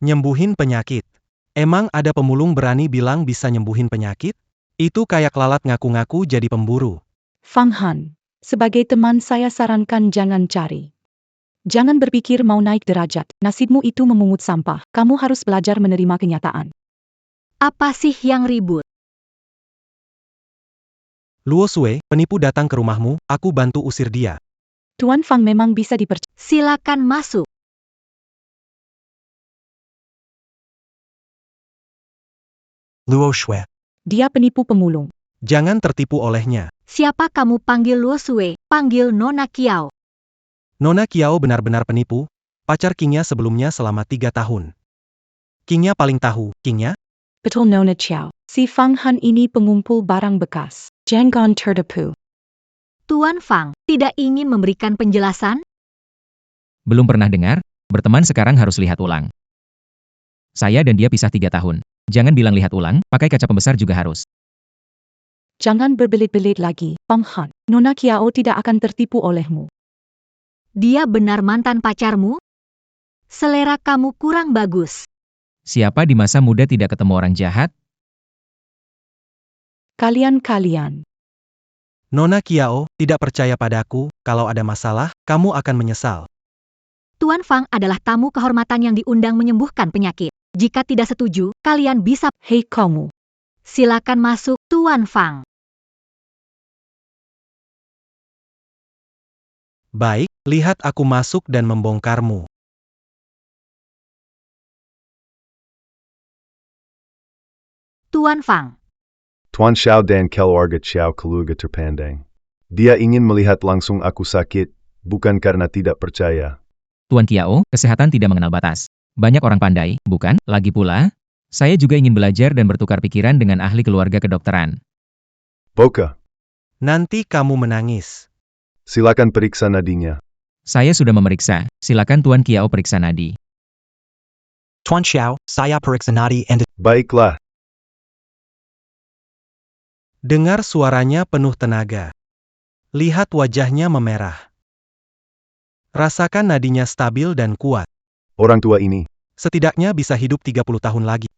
Nyembuhin penyakit. Emang ada pemulung berani bilang bisa nyembuhin penyakit? Itu kayak lalat ngaku-ngaku jadi pemburu. Fang Han, sebagai teman saya sarankan jangan cari. Jangan berpikir mau naik derajat. Nasibmu itu memungut sampah. Kamu harus belajar menerima kenyataan. Apa sih yang ribut? Luo Sui, penipu datang ke rumahmu, aku bantu usir dia. Tuan Fang memang bisa dipercaya. Silakan masuk. Luo Shui. Dia penipu pemulung. Jangan tertipu olehnya. Siapa kamu panggil Luo Sui? Panggil Nona Kiao. Nona Kiao benar-benar penipu, pacar Kingnya sebelumnya selama 3 tahun. Kingnya paling tahu, Kingnya? Betul Nona Chow. Si Fang Han ini pengumpul barang bekas. Jangan tertipu. Tuan Fang, tidak ingin memberikan penjelasan? Belum pernah dengar? Berteman sekarang harus lihat ulang. Saya dan dia pisah 3 tahun. Jangan bilang lihat ulang, pakai kaca pembesar juga harus. Jangan berbelit-belit lagi, Fang Han. Nona Kiao tidak akan tertipu olehmu. Dia benar mantan pacarmu? Selera kamu kurang bagus. Siapa di masa muda tidak ketemu orang jahat? Kalian-kalian. Nona Kiao, tidak percaya padaku, kalau ada masalah, kamu akan menyesal. Tuan Fang adalah tamu kehormatan yang diundang menyembuhkan penyakit. Jika tidak setuju, kalian bisa... Hei kamu. Silakan masuk, Tuan Fang. Baik, lihat aku masuk dan membongkarmu. Tuan Fang. Tuan Xiao dan keluarga Xiao keluarga terpandang. Dia ingin melihat langsung aku sakit, bukan karena tidak percaya. Tuan Kiao, kesehatan tidak mengenal batas. Banyak orang pandai, bukan? Lagi pula, saya juga ingin belajar dan bertukar pikiran dengan ahli keluarga kedokteran. Boka, Nanti kamu menangis. silakan periksa nadinya. Saya sudah memeriksa, silakan Tuan Kiao periksa nadi. Tuan Xiao, saya periksa nadi and Baiklah, Dengar suaranya penuh tenaga. Lihat wajahnya memerah. Rasakan nadinya stabil dan kuat. orang tua ini. Setidaknya bisa hidup 30 tahun lagi.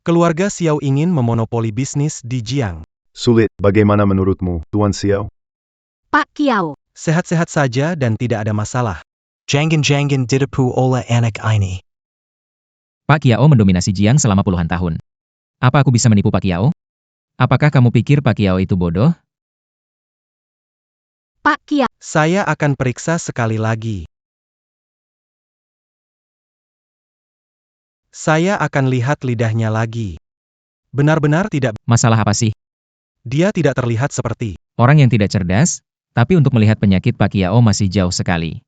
Keluarga Xiao ingin memonopoli bisnis di Jiang. Sulit, bagaimana menurutmu, Tuan Xiao? Pak Kiao. Sehat-sehat saja dan tidak ada masalah. jangan ditipu oleh anak ini. Pak Kiao mendominasi Jiang selama puluhan tahun. Apa aku bisa menipu Pak Kiao? Apakah kamu pikir Pak Kiao itu bodoh? Pak Kiao. Saya akan periksa sekali lagi. Saya akan lihat lidahnya lagi. Benar-benar tidak, Masalah apa sih? dia tidak terlihat seperti. Orang yang tidak cerdas, tapi untuk melihat penyakit Pak Kiao masih jauh sekali.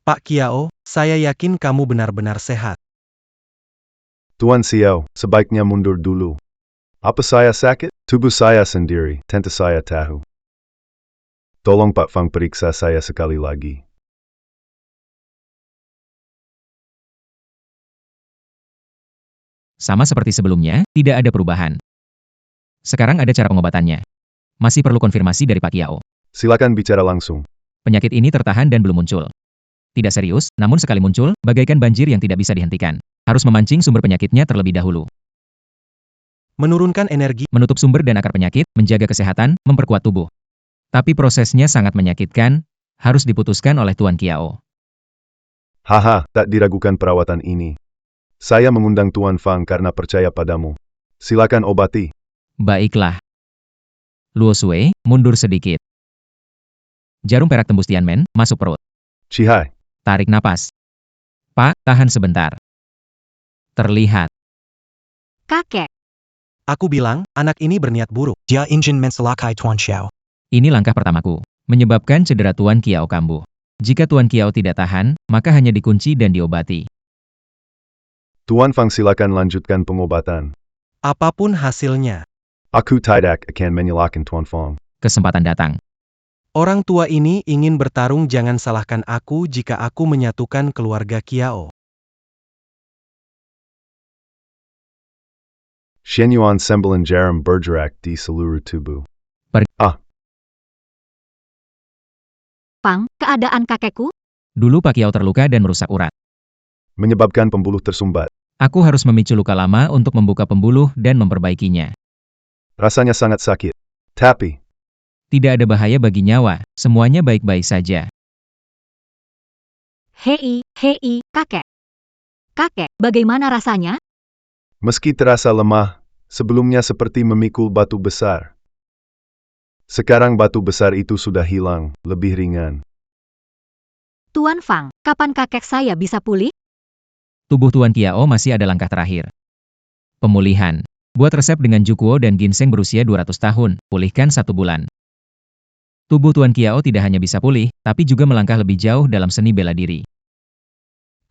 Pak Kiao, saya yakin kamu benar-benar sehat. Tuan Xiao, sebaiknya mundur dulu. Apa saya sakit? Tubuh saya sendiri, tentu saya tahu. Tolong Pak Fang periksa saya sekali lagi. Sama seperti sebelumnya, tidak ada perubahan. Sekarang ada cara pengobatannya. Masih perlu konfirmasi dari Pak Kiao. Silakan bicara langsung. Penyakit ini tertahan dan belum muncul. Tidak serius, namun sekali muncul, bagaikan banjir yang tidak bisa dihentikan. Harus memancing sumber penyakitnya terlebih dahulu. Menurunkan energi, Menutup sumber dan akar penyakit, menjaga kesehatan, memperkuat tubuh. Tapi prosesnya sangat menyakitkan, harus diputuskan oleh Tuan Kiao. Haha, tak diragukan perawatan ini. Saya mengundang Tuan Fang karena percaya padamu. Silakan obati. Baiklah. Luo Sui, mundur sedikit. Jarum perak tembus Tianmen, masuk perut. Cihai. Tarik napas. Pak, tahan sebentar. Terlihat. Kakek, aku bilang, anak ini berniat buruk. Dia ingin mencelakai Tuan Xiao. Ini langkah pertamaku. Menyebabkan cedera Tuan Kiao kambuh. Jika Tuan Kiao tidak tahan, maka hanya dikunci dan diobati. Tuan Fang silakan lanjutkan pengobatan. Apapun hasilnya, Aku tidak akan menyalahkan Tuan Fang. Kesempatan datang. orang tua ini ingin bertarung. Jangan salahkan aku jika aku menyatukan keluarga Kiao. Shenyuan sembilan jarum bergerak di seluruh tubuh. Fang, keadaan kakekku? Dulu Pak Kiao terluka dan merusak urat. Menyebabkan pembuluh tersumbat. Aku harus memicu luka lama untuk membuka pembuluh dan memperbaikinya. Rasanya sangat sakit. Tapi, Tidak ada bahaya bagi nyawa, semuanya baik-baik saja. Hei, kakek. Kakek, bagaimana rasanya? meski terasa lemah, sebelumnya seperti memikul batu besar. Sekarang batu besar itu sudah hilang, lebih ringan. Tuan Fang, kapan kakek saya bisa pulih? Tubuh Tuan Kiao masih ada langkah terakhir. Pemulihan. Buat resep dengan Jukuo dan ginseng berusia 200 tahun, pulihkan 1 bulan. Tubuh Tuan Kiao tidak hanya bisa pulih, tapi juga melangkah lebih jauh dalam seni bela diri.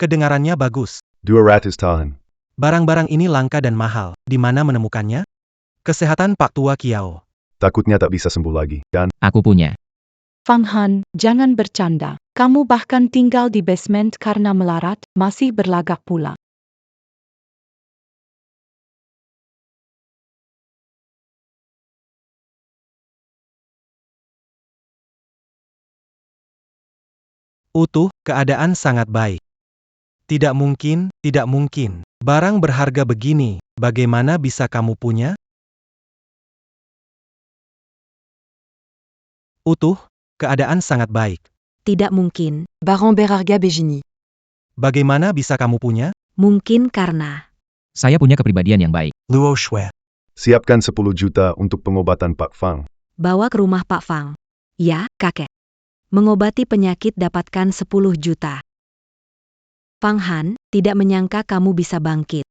Kedengarannya bagus. 200 tahun. Barang-barang ini langka dan mahal. Di mana menemukannya? Kesehatan Pak Tua Kiao. Takutnya tak bisa sembuh lagi, kan? Aku punya. Fang Han, jangan bercanda. Kamu bahkan tinggal di basement karena melarat, masih berlagak pula. Utuh, keadaan sangat baik. Tidak mungkin, tidak mungkin. Barang berharga begini, bagaimana bisa kamu punya? Utuh, keadaan sangat baik. Tidak mungkin. Baron Berharga Begini. Bagaimana bisa kamu punya? Mungkin karena Saya punya kepribadian yang baik. Luo Shui. Siapkan 10 juta untuk pengobatan Pak Fang. bawa ke rumah Pak Fang. Ya, kakek. Mengobati penyakit dapatkan 10 juta. Fang Han, tidak menyangka kamu bisa bangkit.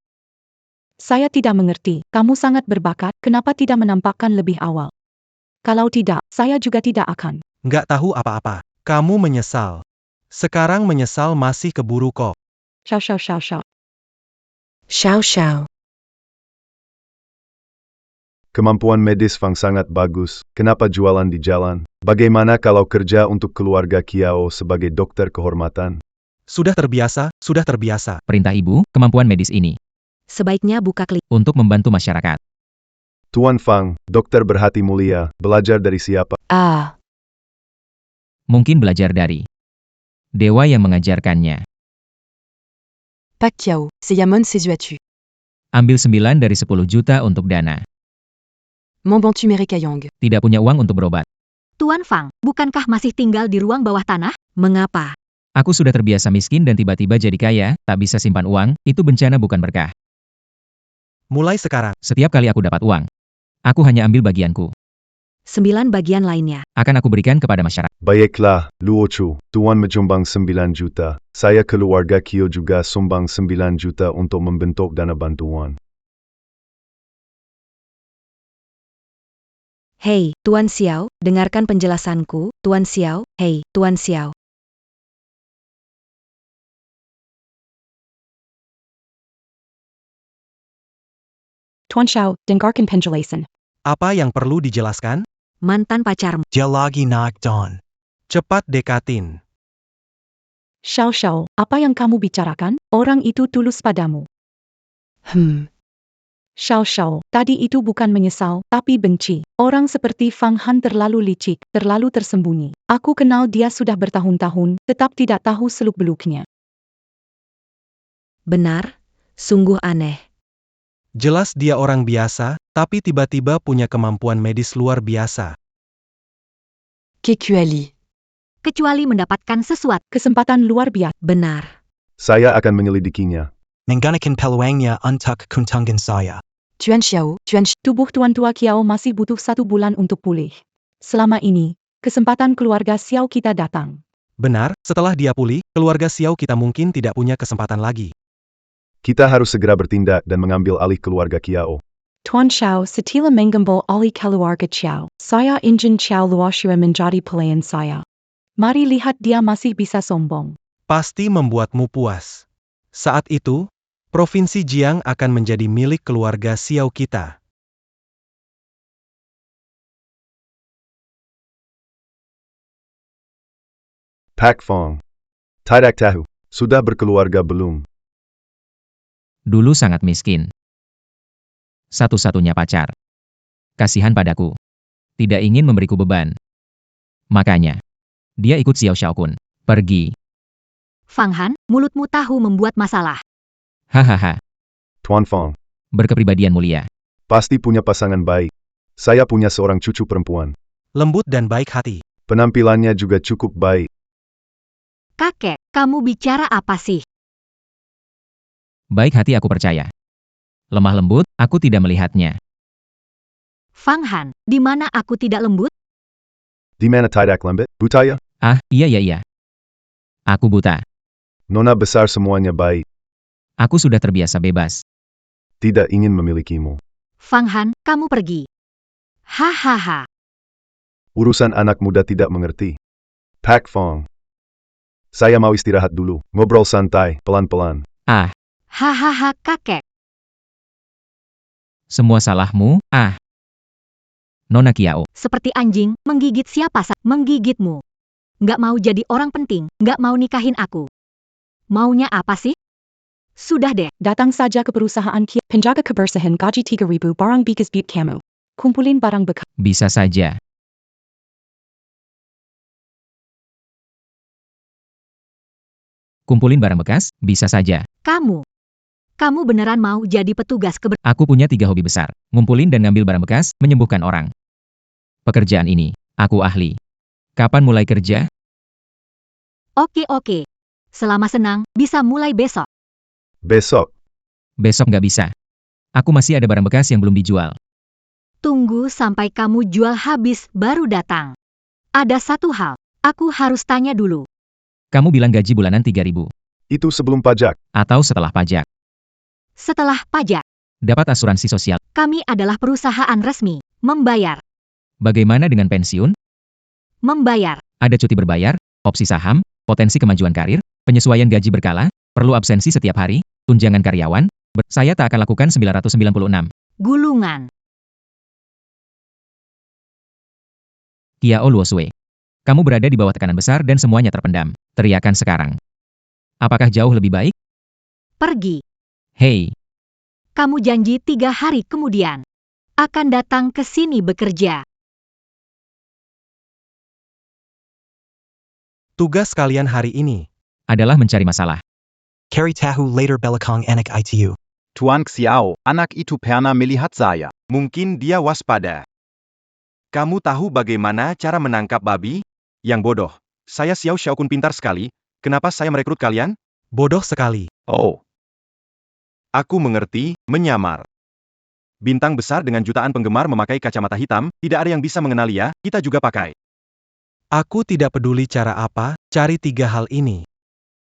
Saya tidak mengerti, kamu sangat berbakat, kenapa tidak menampakkan lebih awal? Kalau tidak, saya juga tidak akan. Nggak tahu apa-apa. Kamu menyesal. Sekarang menyesal masih keburu kok. Xiao xiao xiao xiao. Xiao Xiao. Kemampuan medis Fang sangat bagus. Kenapa jualan di jalan? Bagaimana kalau kerja untuk keluarga Kiao sebagai dokter kehormatan? Sudah terbiasa, sudah terbiasa. Perintah ibu, kemampuan medis ini. Sebaiknya buka klinik. Untuk membantu masyarakat. Tuan Fang, dokter berhati mulia, belajar dari siapa? Mungkin belajar dari dewa yang mengajarkannya. Pak Kiao, Seyamon Sezuatu. Ambil 9 dari 10 juta untuk dana. Mambantu Merikayong. Tidak punya uang untuk berobat. Tuan Fang, bukankah masih tinggal di ruang bawah tanah? Mengapa? Aku sudah terbiasa miskin dan tiba-tiba jadi kaya, tak bisa simpan uang, itu bencana bukan berkah. Mulai sekarang, Setiap kali aku dapat uang, aku hanya ambil bagianku. 9 bagian lainnya. Akan aku berikan kepada masyarakat. Baiklah, Luochu, Tuan menyumbang 9 juta. Saya keluarga Kyo juga sumbang 9 juta untuk membentuk dana bantuan. Hei, Tuan Xiao, dengarkan penjelasanku, Tuan Xiao. Hei, Tuan Xiao. Tuan Xiao, dengarkan penjelasan. Apa yang perlu dijelaskan? Mantan pacarmu. Dia lagi naik daun. Cepat dekatin. Xiao Xiao, apa yang kamu bicarakan? Orang itu tulus padamu. Xiao Xiao, tadi itu bukan menyesal, tapi benci. Orang seperti Fang Han terlalu licik, terlalu tersembunyi. Aku kenal dia sudah bertahun-tahun, tetap tidak tahu seluk-beluknya. Benar, sungguh aneh. Jelas dia orang biasa, tapi tiba-tiba punya kemampuan medis luar biasa. Kecuali mendapatkan sesuatu. Kesempatan luar biasa. Benar. Saya akan menyelidikinya. Menggunakan peluangnya untuk keuntungan saya. Tubuh Tuan Tua Kiao masih butuh 1 bulan untuk pulih. Selama ini, kesempatan keluarga Xiao kita datang. Benar, setelah dia pulih, keluarga Xiao kita mungkin tidak punya kesempatan lagi. Kita harus segera bertindak dan mengambil alih keluarga Kiao. Tuan Xiao setila menggembal alih keluarga Xiao. Saya ingin Xiao Luoxue menjadi pelayan saya. Mari lihat dia masih bisa sombong. Pasti membuatmu puas. Saat itu, Provinsi Jiang akan menjadi milik keluarga Xiao kita. Pak Fong. Tidak tahu, sudah berkeluarga belum? Dulu sangat miskin. Satu-satunya pacar. Kasihan padaku. Tidak ingin memberiku beban. Makanya, dia ikut Xiao Xiaokun. Pergi. Fang Han, mulutmu tahu membuat masalah. Hahaha. Tuan Fong. Berkepribadian mulia. Pasti punya pasangan baik. Saya punya seorang cucu perempuan. Lembut dan baik hati. Penampilannya juga cukup baik. Kakek, kamu bicara apa sih? Baik hati aku percaya. Lemah lembut, aku tidak melihatnya. Fang Han, di mana aku tidak lembut? Di mana tidak lembut? Buta ya? Ah, iya. Aku buta. Nona besar semuanya baik. Aku sudah terbiasa bebas. Tidak ingin memilikimu. Fang Han, kamu pergi. Hahaha. Urusan anak muda tidak mengerti. Pak Fong. Saya mau istirahat dulu. Ngobrol santai, pelan-pelan. Ah, Hahaha, kakek. semua salahmu, ah. Nona Kiao. Seperti anjing, menggigit siapa menggigitmu. Nggak mau jadi orang penting, nggak mau nikahin aku. Maunya apa sih? Sudah deh. Datang saja ke perusahaan Kiao. Penjaga kebersihan gaji 3.000 barang bekas beat kamu. Kumpulin barang bekas. Bisa saja. Kumpulin barang bekas, bisa saja. Kamu beneran mau jadi petugas Aku punya 3 hobi besar. Ngumpulin dan ngambil barang bekas, menyembuhkan orang. Pekerjaan ini, aku ahli. Kapan mulai kerja? Oke. Selama senang, bisa mulai besok. Besok. Besok nggak bisa. Aku masih ada barang bekas yang belum dijual. Tunggu sampai kamu jual habis baru datang. Ada satu hal, aku harus tanya dulu. Kamu bilang gaji bulanan 3.000. Itu sebelum pajak. Atau setelah pajak. Setelah pajak, Dapat asuransi sosial. kami adalah perusahaan resmi. Membayar. Bagaimana dengan pensiun? Membayar. Ada cuti berbayar, opsi saham, potensi kemajuan karir, penyesuaian gaji berkala, perlu absensi setiap hari, tunjangan karyawan. Saya tak akan lakukan 996. Gulungan. Kiao Luosue. Kamu berada di bawah tekanan besar dan semuanya terpendam. Teriakan sekarang. Apakah jauh lebih baik? Pergi. Hei, Kamu janji 3 hari kemudian akan datang ke sini bekerja. Tugas kalian hari ini adalah mencari masalah. Cari tahu later belakang anak itu. Tuan Xiao, anak itu pernah melihat saya. Mungkin dia waspada. Kamu tahu bagaimana cara menangkap babi? Yang bodoh. Saya Xiao Xiaokun pintar sekali. Kenapa saya merekrut kalian? bodoh sekali. Oh. Aku mengerti, menyamar. Bintang besar dengan jutaan penggemar memakai kacamata hitam, tidak ada yang bisa mengenali ya, kita juga pakai. Aku tidak peduli cara apa, cari 3 hal ini.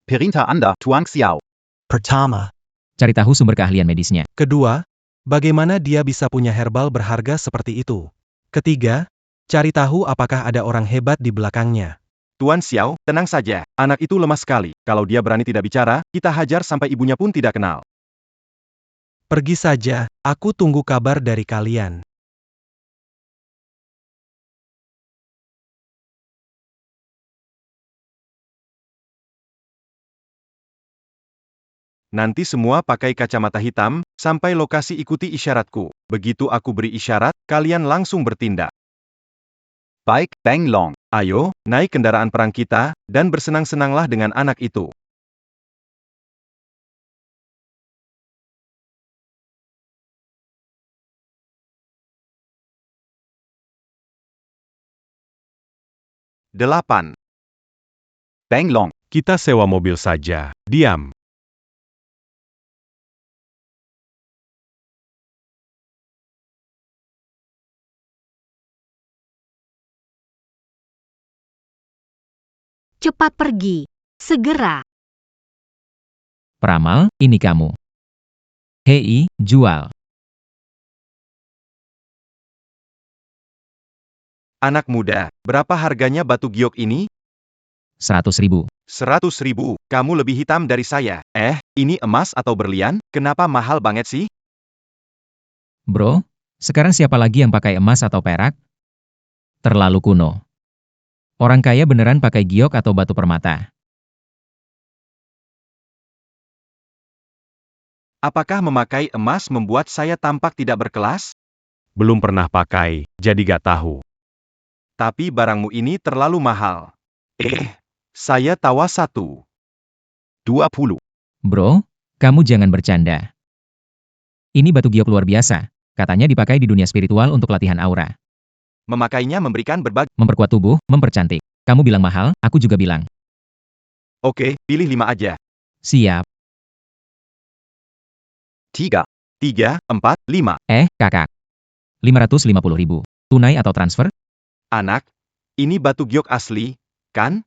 Perinta Anda, Tuan Xiao. Pertama, Cari tahu sumber keahlian medisnya. Kedua, bagaimana dia bisa punya herbal berharga seperti itu. Ketiga, cari tahu apakah ada orang hebat di belakangnya. Tuan Xiao, tenang saja, anak itu lemah sekali. Kalau dia berani tidak bicara, kita hajar sampai ibunya pun tidak kenal. Pergi saja, aku tunggu kabar dari kalian. Nanti semua pakai kacamata hitam, sampai lokasi ikuti isyaratku. Begitu aku beri isyarat, kalian langsung bertindak. Baik, Beng Long. Ayo, naik kendaraan perang kita, dan bersenang-senanglah dengan anak itu. Delapan. Beng Long. Kita sewa mobil saja. Diam. Cepat pergi. Segera. Peramal, ini kamu. Hei, jual. Anak muda, berapa harganya batu giok ini? 100.000. 100.000, kamu lebih hitam dari saya. Ini emas atau berlian? Kenapa mahal banget sih? Bro, sekarang siapa lagi yang pakai emas atau perak? Terlalu kuno. Orang kaya beneran pakai giok atau batu permata. Apakah memakai emas membuat saya tampak tidak berkelas? Belum pernah pakai, jadi gak tahu. Tapi barangmu ini terlalu mahal. Saya tawa 1. 20. Bro, kamu jangan bercanda. Ini batu giok luar biasa. Katanya dipakai di dunia spiritual untuk latihan aura. Memakainya memberikan berbagai... Memperkuat tubuh, mempercantik. Kamu bilang mahal, aku juga bilang. Oke, pilih 5 aja. Siap. 3. 3, 4, 5. Kakak. 550.000. Tunai atau transfer? Anak, ini batu giok asli, kan?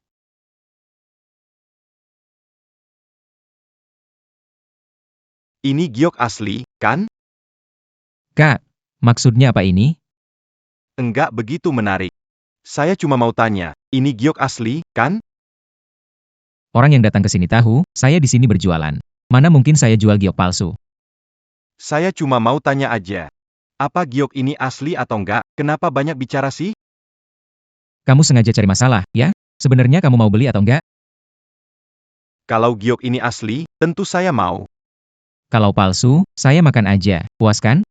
Ini giok asli, kan? Kak, maksudnya apa ini? Enggak begitu menarik. Saya cuma mau tanya, ini giok asli, kan? Orang yang datang ke sini tahu, saya di sini berjualan. Mana mungkin saya jual giok palsu? Saya cuma mau tanya aja. Apa giok ini asli atau enggak? Kenapa banyak bicara sih? Kamu sengaja cari masalah, ya? Sebenarnya kamu mau beli atau enggak? Kalau giok ini asli, tentu saya mau. Kalau palsu, saya makan aja. Puas kan?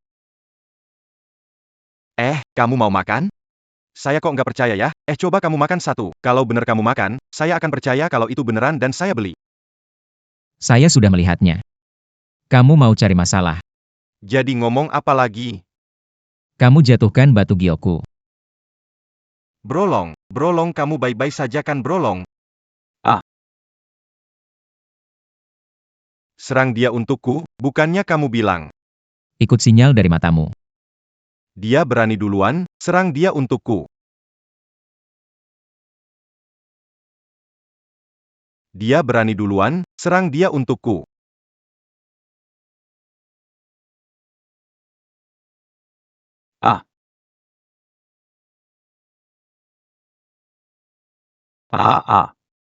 Kamu mau makan? Saya kok nggak percaya ya? Coba kamu makan 1. Kalau benar kamu makan, saya akan percaya kalau itu beneran dan saya beli. Saya sudah melihatnya. Kamu mau cari masalah. Jadi ngomong apa lagi? Kamu jatuhkan batu giokku. Brolong, kamu baik-baik saja kan Brolong? Serang dia untukku, bukannya kamu bilang. Ikut sinyal dari matamu. Dia berani duluan, serang dia untukku. Dia berani duluan, serang dia untukku.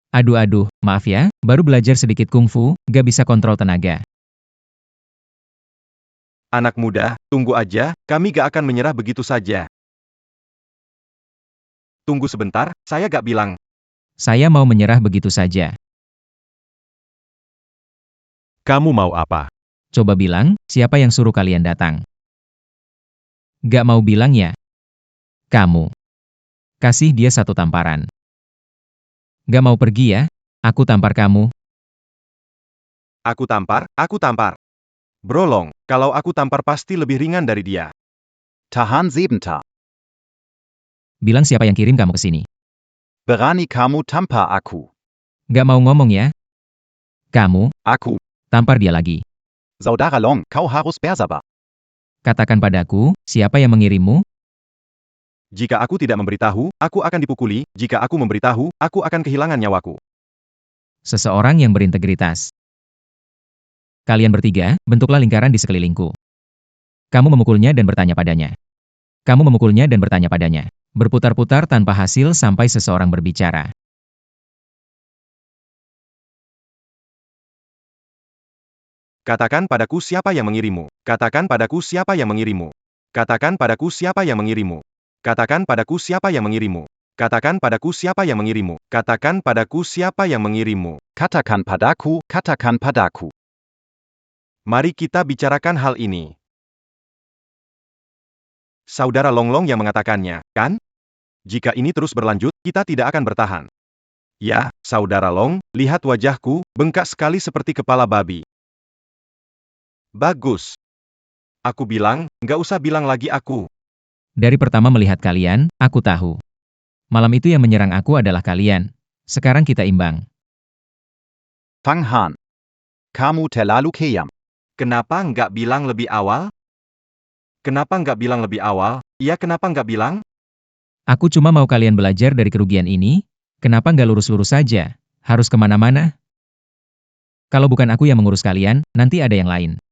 Aduh, maaf ya, baru belajar sedikit kungfu, gak bisa kontrol tenaga. Anak muda, tunggu aja, kami gak akan menyerah begitu saja. Tunggu sebentar, saya gak bilang. Saya mau menyerah begitu saja. Kamu mau apa? Coba bilang, siapa yang suruh kalian datang? Gak mau bilang ya? Kamu. Kasih dia satu tamparan. Gak mau pergi ya? Aku tampar kamu. Aku tampar. Brolong, kalau aku tampar pasti lebih ringan dari dia. Tahan sebentar. Bilang siapa yang kirim kamu ke sini. Berani kamu tampar aku. Gak mau ngomong ya? Kamu, Aku. tampar dia lagi. Saudara Long, kau harus bersabar. Katakan padaku, siapa yang mengirimmu? Jika aku tidak memberitahu, aku akan dipukuli. Jika aku memberitahu, aku akan kehilangan nyawaku. Seseorang yang berintegritas. Kalian bertiga, bentuklah lingkaran di sekelilingku. Kamu memukulnya dan bertanya padanya. Kamu memukulnya dan bertanya padanya. Berputar-putar tanpa hasil sampai seseorang berbicara. Katakan padaku siapa yang mengirimmu. Katakan padaku siapa yang mengirimmu. Katakan padaku siapa yang mengirimmu. Katakan padaku siapa yang mengirimmu. Katakan padaku siapa yang mengirimmu. Katakan padaku siapa yang mengirimmu. Katakan padaku, katakan padaku. Mari kita bicarakan hal ini. Saudara Longlong yang mengatakannya, kan? Jika ini terus berlanjut, kita tidak akan bertahan. Ya, Saudara Long, lihat wajahku, bengkak sekali seperti kepala babi. Bagus. Aku bilang, nggak usah bilang lagi aku. Dari pertama melihat kalian, aku tahu. Malam itu yang menyerang aku adalah kalian. Sekarang kita imbang. Fang Han. Kamu terlalu kejam. Kenapa nggak bilang lebih awal? Kenapa nggak bilang lebih awal? Iya, kenapa nggak bilang? Aku cuma mau kalian belajar dari kerugian ini. Kenapa nggak lurus-lurus saja? Harus kemana-mana? Kalau bukan aku yang mengurus kalian, nanti ada yang lain.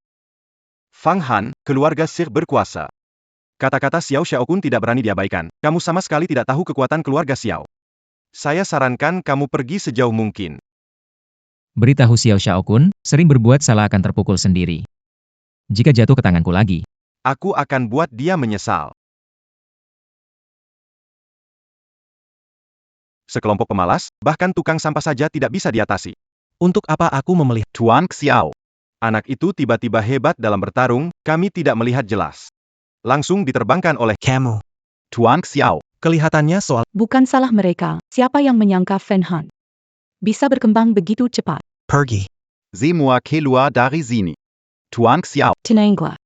Fang Han, keluarga Sir berkuasa. Kata-kata Xiao Xiaokun tidak berani diabaikan. Kamu sama sekali tidak tahu kekuatan keluarga Xiao. Saya sarankan kamu pergi sejauh mungkin. Beritahu Xiao Xiaokun, sering berbuat salah akan terpukul sendiri. Jika jatuh ke tanganku lagi, Aku akan buat dia menyesal. Sekelompok pemalas, bahkan tukang sampah saja tidak bisa diatasi. Untuk apa aku memelihara? Tuan Xiao. Anak itu tiba-tiba hebat dalam bertarung, kami tidak melihat jelas. Langsung diterbangkan oleh Kamu. Tuan Xiao. Kelihatannya soal Bukan salah mereka, siapa yang menyangka Fen Han bisa berkembang begitu cepat. Pergi. Semua keluar dari sini. Tuan Xiao. Tenanglah.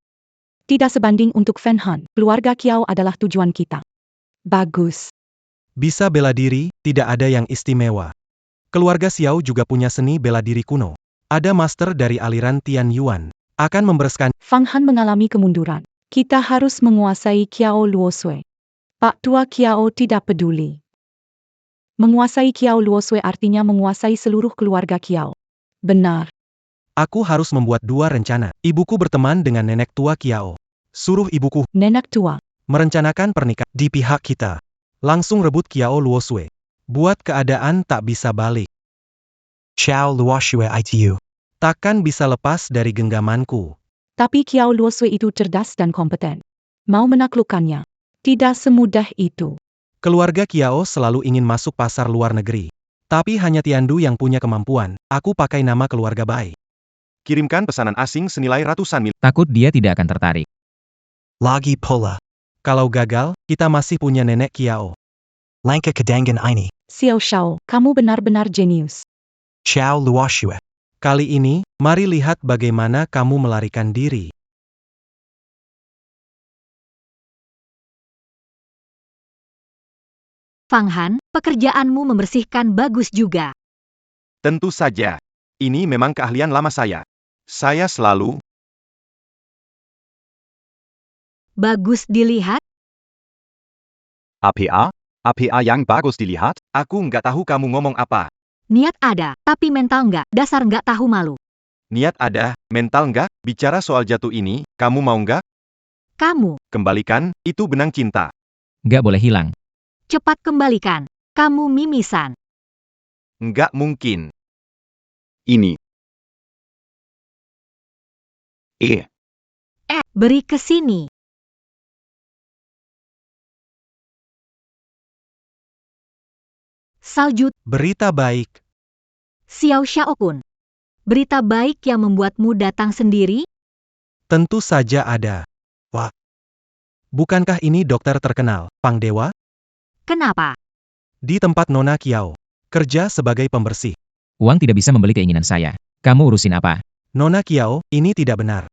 Tidak sebanding untuk Fen Han, keluarga Kiao adalah tujuan kita. Bagus. bisa bela diri, tidak ada yang istimewa. Keluarga Xiao juga punya seni bela diri kuno. Ada master dari aliran Tian Yuan. Akan membereskan. Fang Han mengalami kemunduran. Kita harus menguasai Kiao Luosui. Pak Tua Kiao tidak peduli. Menguasai Kiao Luosui artinya menguasai seluruh keluarga Kiao. Benar. Aku harus membuat dua rencana. Ibuku berteman dengan nenek tua Kiao. Suruh ibuku Nenek tua. merencanakan pernikahan di pihak kita. Langsung rebut Kiao Luosui. Buat keadaan tak bisa balik. Xiao Luoshue itu. Takkan bisa lepas dari genggamanku. Tapi Kiao Luosui itu cerdas dan kompeten. Mau menaklukkannya. Tidak semudah itu. Keluarga Kiao selalu ingin masuk pasar luar negeri. Tapi hanya Tiandu yang punya kemampuan. Aku pakai nama keluarga Bai. kirimkan pesanan asing senilai ratusan miliar. takut dia tidak akan tertarik. Lagi pula. Kalau gagal, kita masih punya nenek Kiao. Langka kedangan ini. Xiao Shao, kamu benar-benar jenius. Xiao Luoshue. Kali ini, mari lihat bagaimana kamu melarikan diri. Fang Han, pekerjaanmu membersihkan bagus juga. Tentu saja. Ini memang keahlian lama saya. Saya selalu Bagus dilihat. APA? APA yang bagus dilihat? Aku nggak tahu kamu ngomong apa. Niat ada, tapi mental nggak. Dasar nggak tahu malu. Niat ada, mental nggak? Bicara soal jatuh ini, kamu mau nggak? Kamu, Kembalikan, itu benang cinta. Nggak boleh hilang. cepat kembalikan. Kamu mimisan. Nggak mungkin. Ini. Beri ke sini. Salju, Berita baik. Xiao Xiaokun. Berita baik yang membuatmu datang sendiri? Tentu saja ada. Wah. Bukankah ini dokter terkenal, Pang Dewa? Kenapa? Di tempat Nona Kiao. Kerja sebagai pembersih. Uang tidak bisa membeli keinginan saya. Kamu urusin apa? Nona Kiao, ini tidak benar.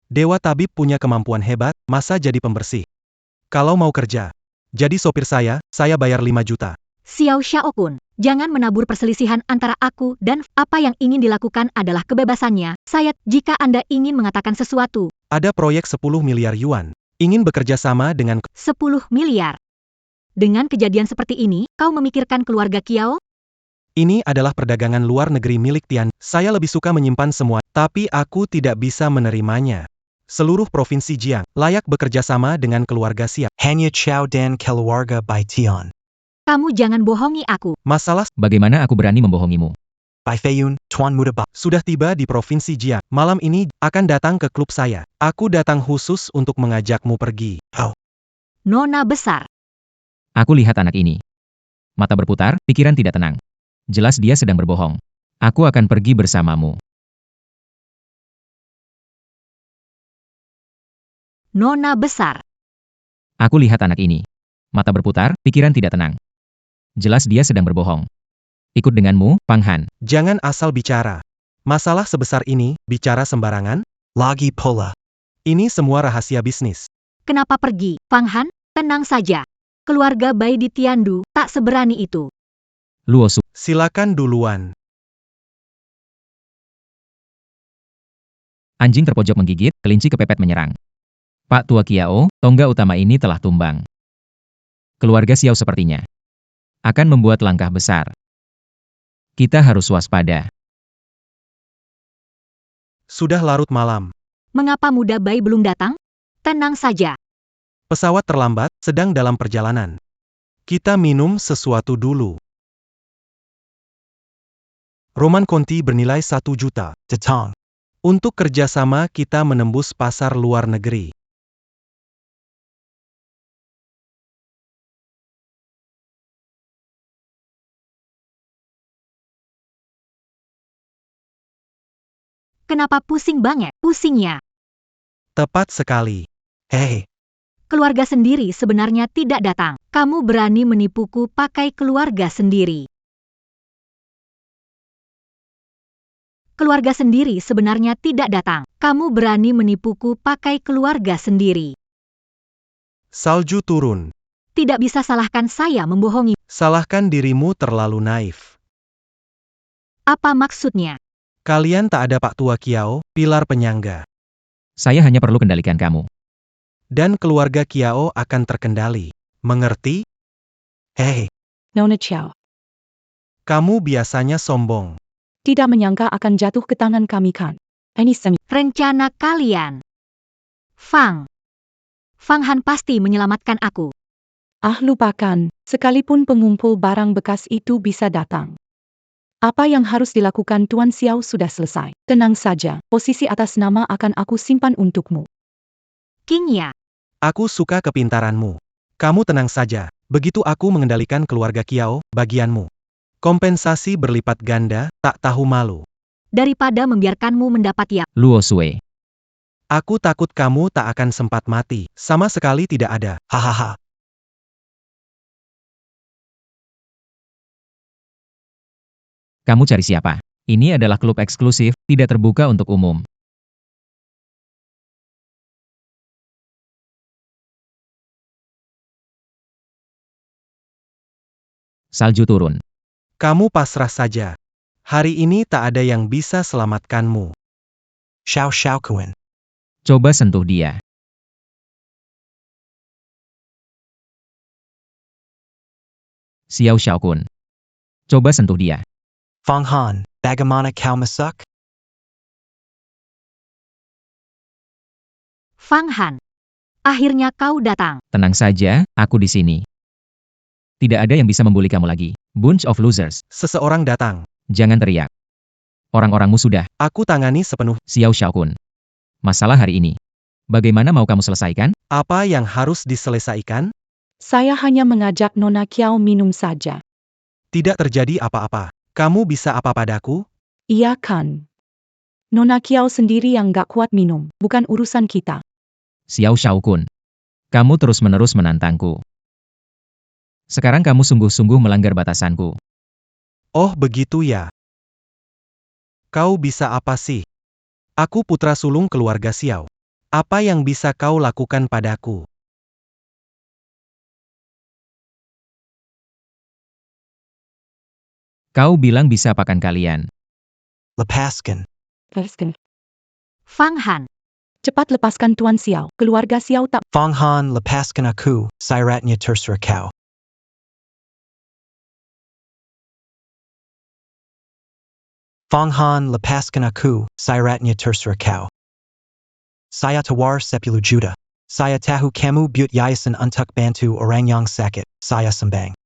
Dewa Tabib punya kemampuan hebat, masa jadi pembersih? Kalau mau kerja, jadi sopir saya bayar 5 juta. Xiao Xiaokun, jangan menabur perselisihan antara aku dan apa yang ingin dilakukan adalah kebebasannya. Saya, jika Anda ingin mengatakan sesuatu, Ada proyek 10 miliar yuan. Ingin bekerja sama dengan 10 miliar. Dengan kejadian seperti ini, kau memikirkan keluarga Kiao? ini adalah perdagangan luar negeri milik Tian. Saya lebih suka menyimpan semua, tapi aku tidak bisa menerimanya. Seluruh provinsi Jiang layak bekerja sama dengan keluarga Xiao. Hanya Chow dan Keluarga by Tian. Kamu jangan bohongi aku. Masalah Bagaimana aku berani membohongimu? By Feiyun, Tuan Muda Ba. sudah tiba di provinsi Jiang. Malam ini akan datang ke klub saya. Aku datang khusus untuk mengajakmu pergi. Nona besar. Aku lihat anak ini. Mata berputar, pikiran tidak tenang. Jelas dia sedang berbohong. Aku akan pergi bersamamu. Nona besar. Aku lihat anak ini. Mata berputar, pikiran tidak tenang. Jelas dia sedang berbohong. Ikut denganmu, Pang Han. Jangan asal bicara. Masalah sebesar ini, bicara sembarangan? Lagi pula. Ini semua rahasia bisnis. Kenapa pergi? Pang Han, tenang saja. Keluarga Bai di Tiandu tak seberani itu. Luo Su. Silakan duluan. Anjing terpojok menggigit, kelinci kepepet menyerang. Pak Tua Kiao, tonggak utama ini telah tumbang. Keluarga Xiao sepertinya akan membuat langkah besar. Kita harus waspada. Sudah larut malam. Mengapa muda Bai belum datang? Tenang saja. Pesawat terlambat, sedang dalam perjalanan. Kita minum sesuatu dulu. Roman Conti bernilai 1 juta. Datang. Untuk kerjasama kita menembus pasar luar negeri. Kenapa pusing banget? Pusingnya. Tepat sekali. Hey. Keluarga sendiri sebenarnya tidak datang. Kamu berani menipuku pakai keluarga sendiri. Keluarga sendiri sebenarnya tidak datang. Kamu berani menipuku pakai keluarga sendiri. Salju turun. Tidak bisa salahkan saya membohongi. Salahkan dirimu terlalu naif. Apa maksudnya? Kalian tak ada Pak Tua Kiao, pilar penyangga. Saya hanya perlu kendalikan kamu. Dan keluarga Kiao akan terkendali. Mengerti? Hey. Nona Chow. Kamu biasanya sombong. Tidak menyangka akan jatuh ke tangan kami kan. Ini seni. Rencana kalian. Fang. Fang Han pasti menyelamatkan aku. Lupakan. Sekalipun pengumpul barang bekas itu bisa datang. Apa yang harus dilakukan Tuan Xiao sudah selesai. Tenang saja, posisi atas nama akan aku simpan untukmu. Kingya. Aku suka kepintaranmu. Kamu tenang saja. Begitu aku mengendalikan keluarga Kiao, bagianmu. Kompensasi berlipat ganda, tak tahu malu. Daripada membiarkanmu mendapat ya. Luo Sue. Aku takut kamu tak akan sempat mati. Sama sekali tidak ada. Hahaha. Kamu cari siapa? Ini adalah klub eksklusif, tidak terbuka untuk umum. Salju turun. Kamu pasrah saja. Hari ini tak ada yang bisa selamatkanmu. Xiao Xiaokuan. Coba sentuh dia. Xiao Xiaokun. Coba sentuh dia. Fang Han, bagaimana kau masak? Fang Han. Akhirnya kau datang. Tenang saja, aku di sini. Tidak ada yang bisa membuli kamu lagi. Bunch of losers. Seseorang datang. Jangan teriak. Orang-orangmu sudah. Aku tangani sepenuh. Xiao Xiaokun. Masalah hari ini. Bagaimana mau kamu selesaikan? Apa yang harus diselesaikan? Saya hanya mengajak Nona Kiao minum saja. Tidak terjadi apa-apa. Kamu bisa apa padaku? Iya kan? Nona Kiao sendiri yang gak kuat minum, bukan urusan kita. Xiao Xiaokun. Kamu terus-menerus menantangku. Sekarang kamu sungguh-sungguh melanggar batasanku. Oh begitu ya. Kau bisa apa sih? Aku putra sulung keluarga Xiao. Apa yang bisa kau lakukan padaku? Kau bilang bisa apakan kalian? Lepaskan. Lepaskan. Fang Han, Cepat lepaskan Tuan Xiao. Keluarga Xiao tak Fong Han, lepaskan aku, siratnya terserah kau. Fong Han, lepaskan aku, siratnya terserah kau. Saya tawar 10 juta. Saya tahu kamu but yayasan untuk bantu orang yang sakit. Saya sembang.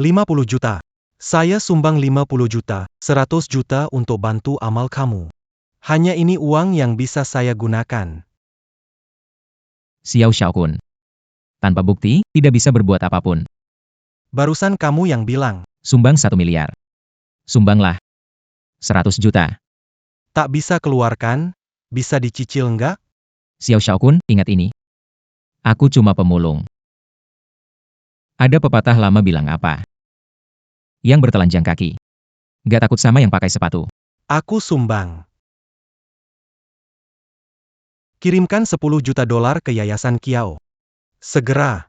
50 juta. Saya sumbang 50 juta, 100 juta untuk bantu amal kamu. Hanya ini uang yang bisa saya gunakan. Xiao Xiaokun. Tanpa bukti, tidak bisa berbuat apapun. Barusan kamu yang bilang, Sumbang 1 miliar. Sumbanglah. 100 juta. tak bisa keluarkan, bisa dicicil enggak? Xiao Xiaokun, ingat ini. Aku cuma pemulung. Ada pepatah lama bilang apa? Yang bertelanjang kaki. Gak takut sama yang pakai sepatu. Aku sumbang. Kirimkan 10 juta dolar ke Yayasan Kiao. Segera.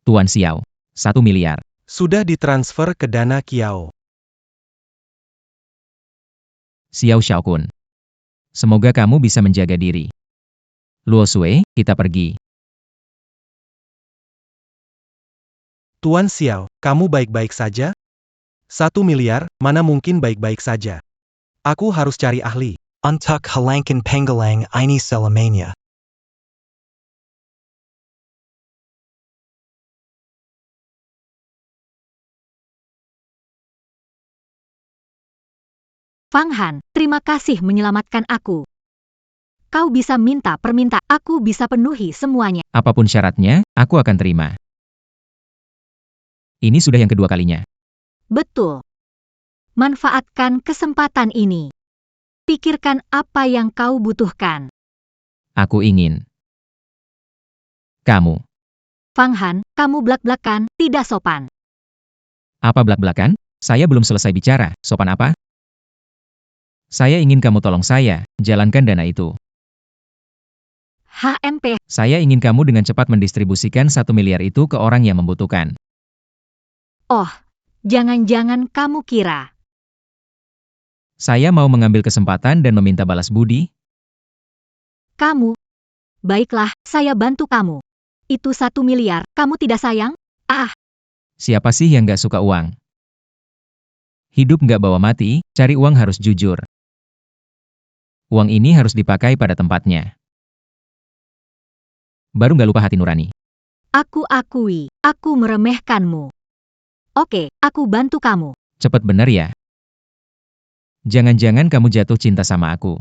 Tuan Xiao. 1 miliar. Sudah ditransfer ke dana Kiao. Xiao Xiaokun. Semoga kamu bisa menjaga diri. Luo Sui, kita pergi. Tuan Xiao, kamu baik-baik saja? 1 miliar, mana mungkin baik-baik saja. Aku harus cari ahli. Untuk halangkan penggalang ini selamanya. Fang Han, terima kasih menyelamatkan aku. Kau bisa minta permintaan, aku bisa penuhi semuanya. Apapun syaratnya, aku akan terima. Ini sudah yang kedua kalinya. Betul. Manfaatkan kesempatan ini. Pikirkan apa yang kau butuhkan. Aku ingin. Kamu. Fang Han, kamu blak-blakan, tidak sopan. Apa belak-belakan? Saya belum selesai bicara. Sopan apa? Saya ingin kamu tolong saya, jalankan dana itu. HMP, Saya ingin kamu dengan cepat mendistribusikan 1 miliar itu ke orang yang membutuhkan. oh, jangan-jangan kamu kira. Saya mau mengambil kesempatan dan meminta balas budi. Kamu. Baiklah, saya bantu kamu. Itu 1 miliar, kamu tidak sayang? Siapa sih yang gak suka uang? Hidup gak bawa mati, cari uang harus jujur. Uang ini harus dipakai pada tempatnya. Baru gak lupa hati nurani. Aku akui, aku meremehkanmu. Oke, aku bantu kamu. Cepet bener ya? Jangan-jangan kamu jatuh cinta sama aku.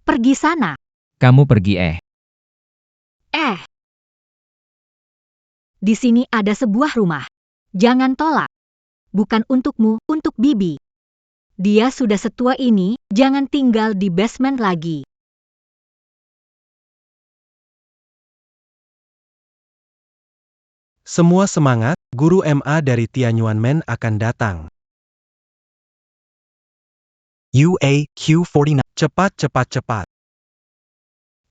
Pergi sana. Kamu pergi Di sini ada sebuah rumah. Jangan tolak. Bukan untukmu, untuk Bibi. Dia sudah setua ini, jangan tinggal di basement lagi. Semua semangat, guru MA dari Tianyuanmen akan datang. UAQ49. Cepat, cepat, cepat.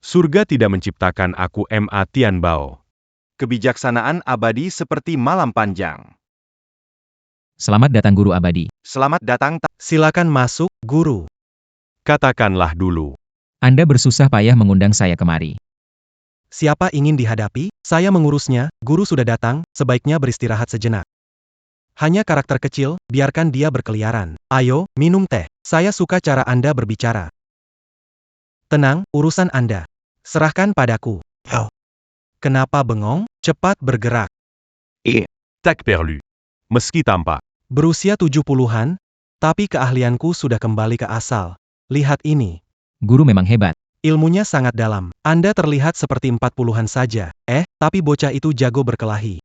Surga tidak menciptakan aku MA Tianbao. Kebijaksanaan abadi seperti malam panjang. Selamat datang guru abadi. Selamat datang. Silakan masuk, guru. Katakanlah dulu. Anda bersusah payah mengundang saya kemari. Siapa ingin dihadapi? Saya mengurusnya, guru sudah datang, sebaiknya beristirahat sejenak. Hanya karakter kecil, biarkan dia berkeliaran. Ayo, minum teh. Saya suka cara Anda berbicara. Tenang, urusan Anda. Serahkan padaku. Oh. Kenapa bengong? Cepat bergerak. Tak perlu. Meski tampak. Berusia 70-an, tapi keahlianku sudah kembali ke asal. Lihat ini. Guru memang hebat. Ilmunya sangat dalam. Anda terlihat seperti 40-an saja. Tapi bocah itu jago berkelahi.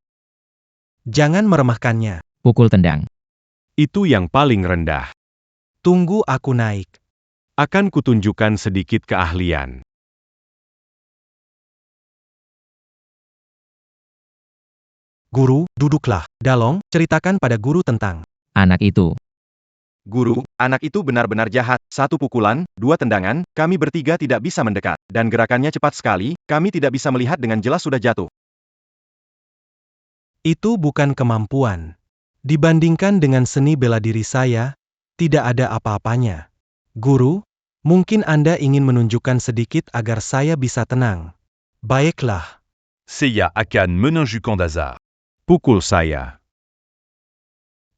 Jangan meremehkannya. Pukul tendang. Itu yang paling rendah. Tunggu aku naik. Akan kutunjukkan sedikit keahlian. Guru, duduklah. Dalong, ceritakan pada guru tentang. Anak itu. Guru, anak itu benar-benar jahat. 1 pukulan, 2 tendangan, kami bertiga tidak bisa mendekat. Dan gerakannya cepat sekali, kami tidak bisa melihat dengan jelas sudah jatuh. Itu bukan kemampuan. Dibandingkan dengan seni bela diri saya, tidak ada apa-apanya. Guru, mungkin Anda ingin menunjukkan sedikit agar saya bisa tenang. Baiklah. Seiya akan menunjukkan dasar. Pukul saya.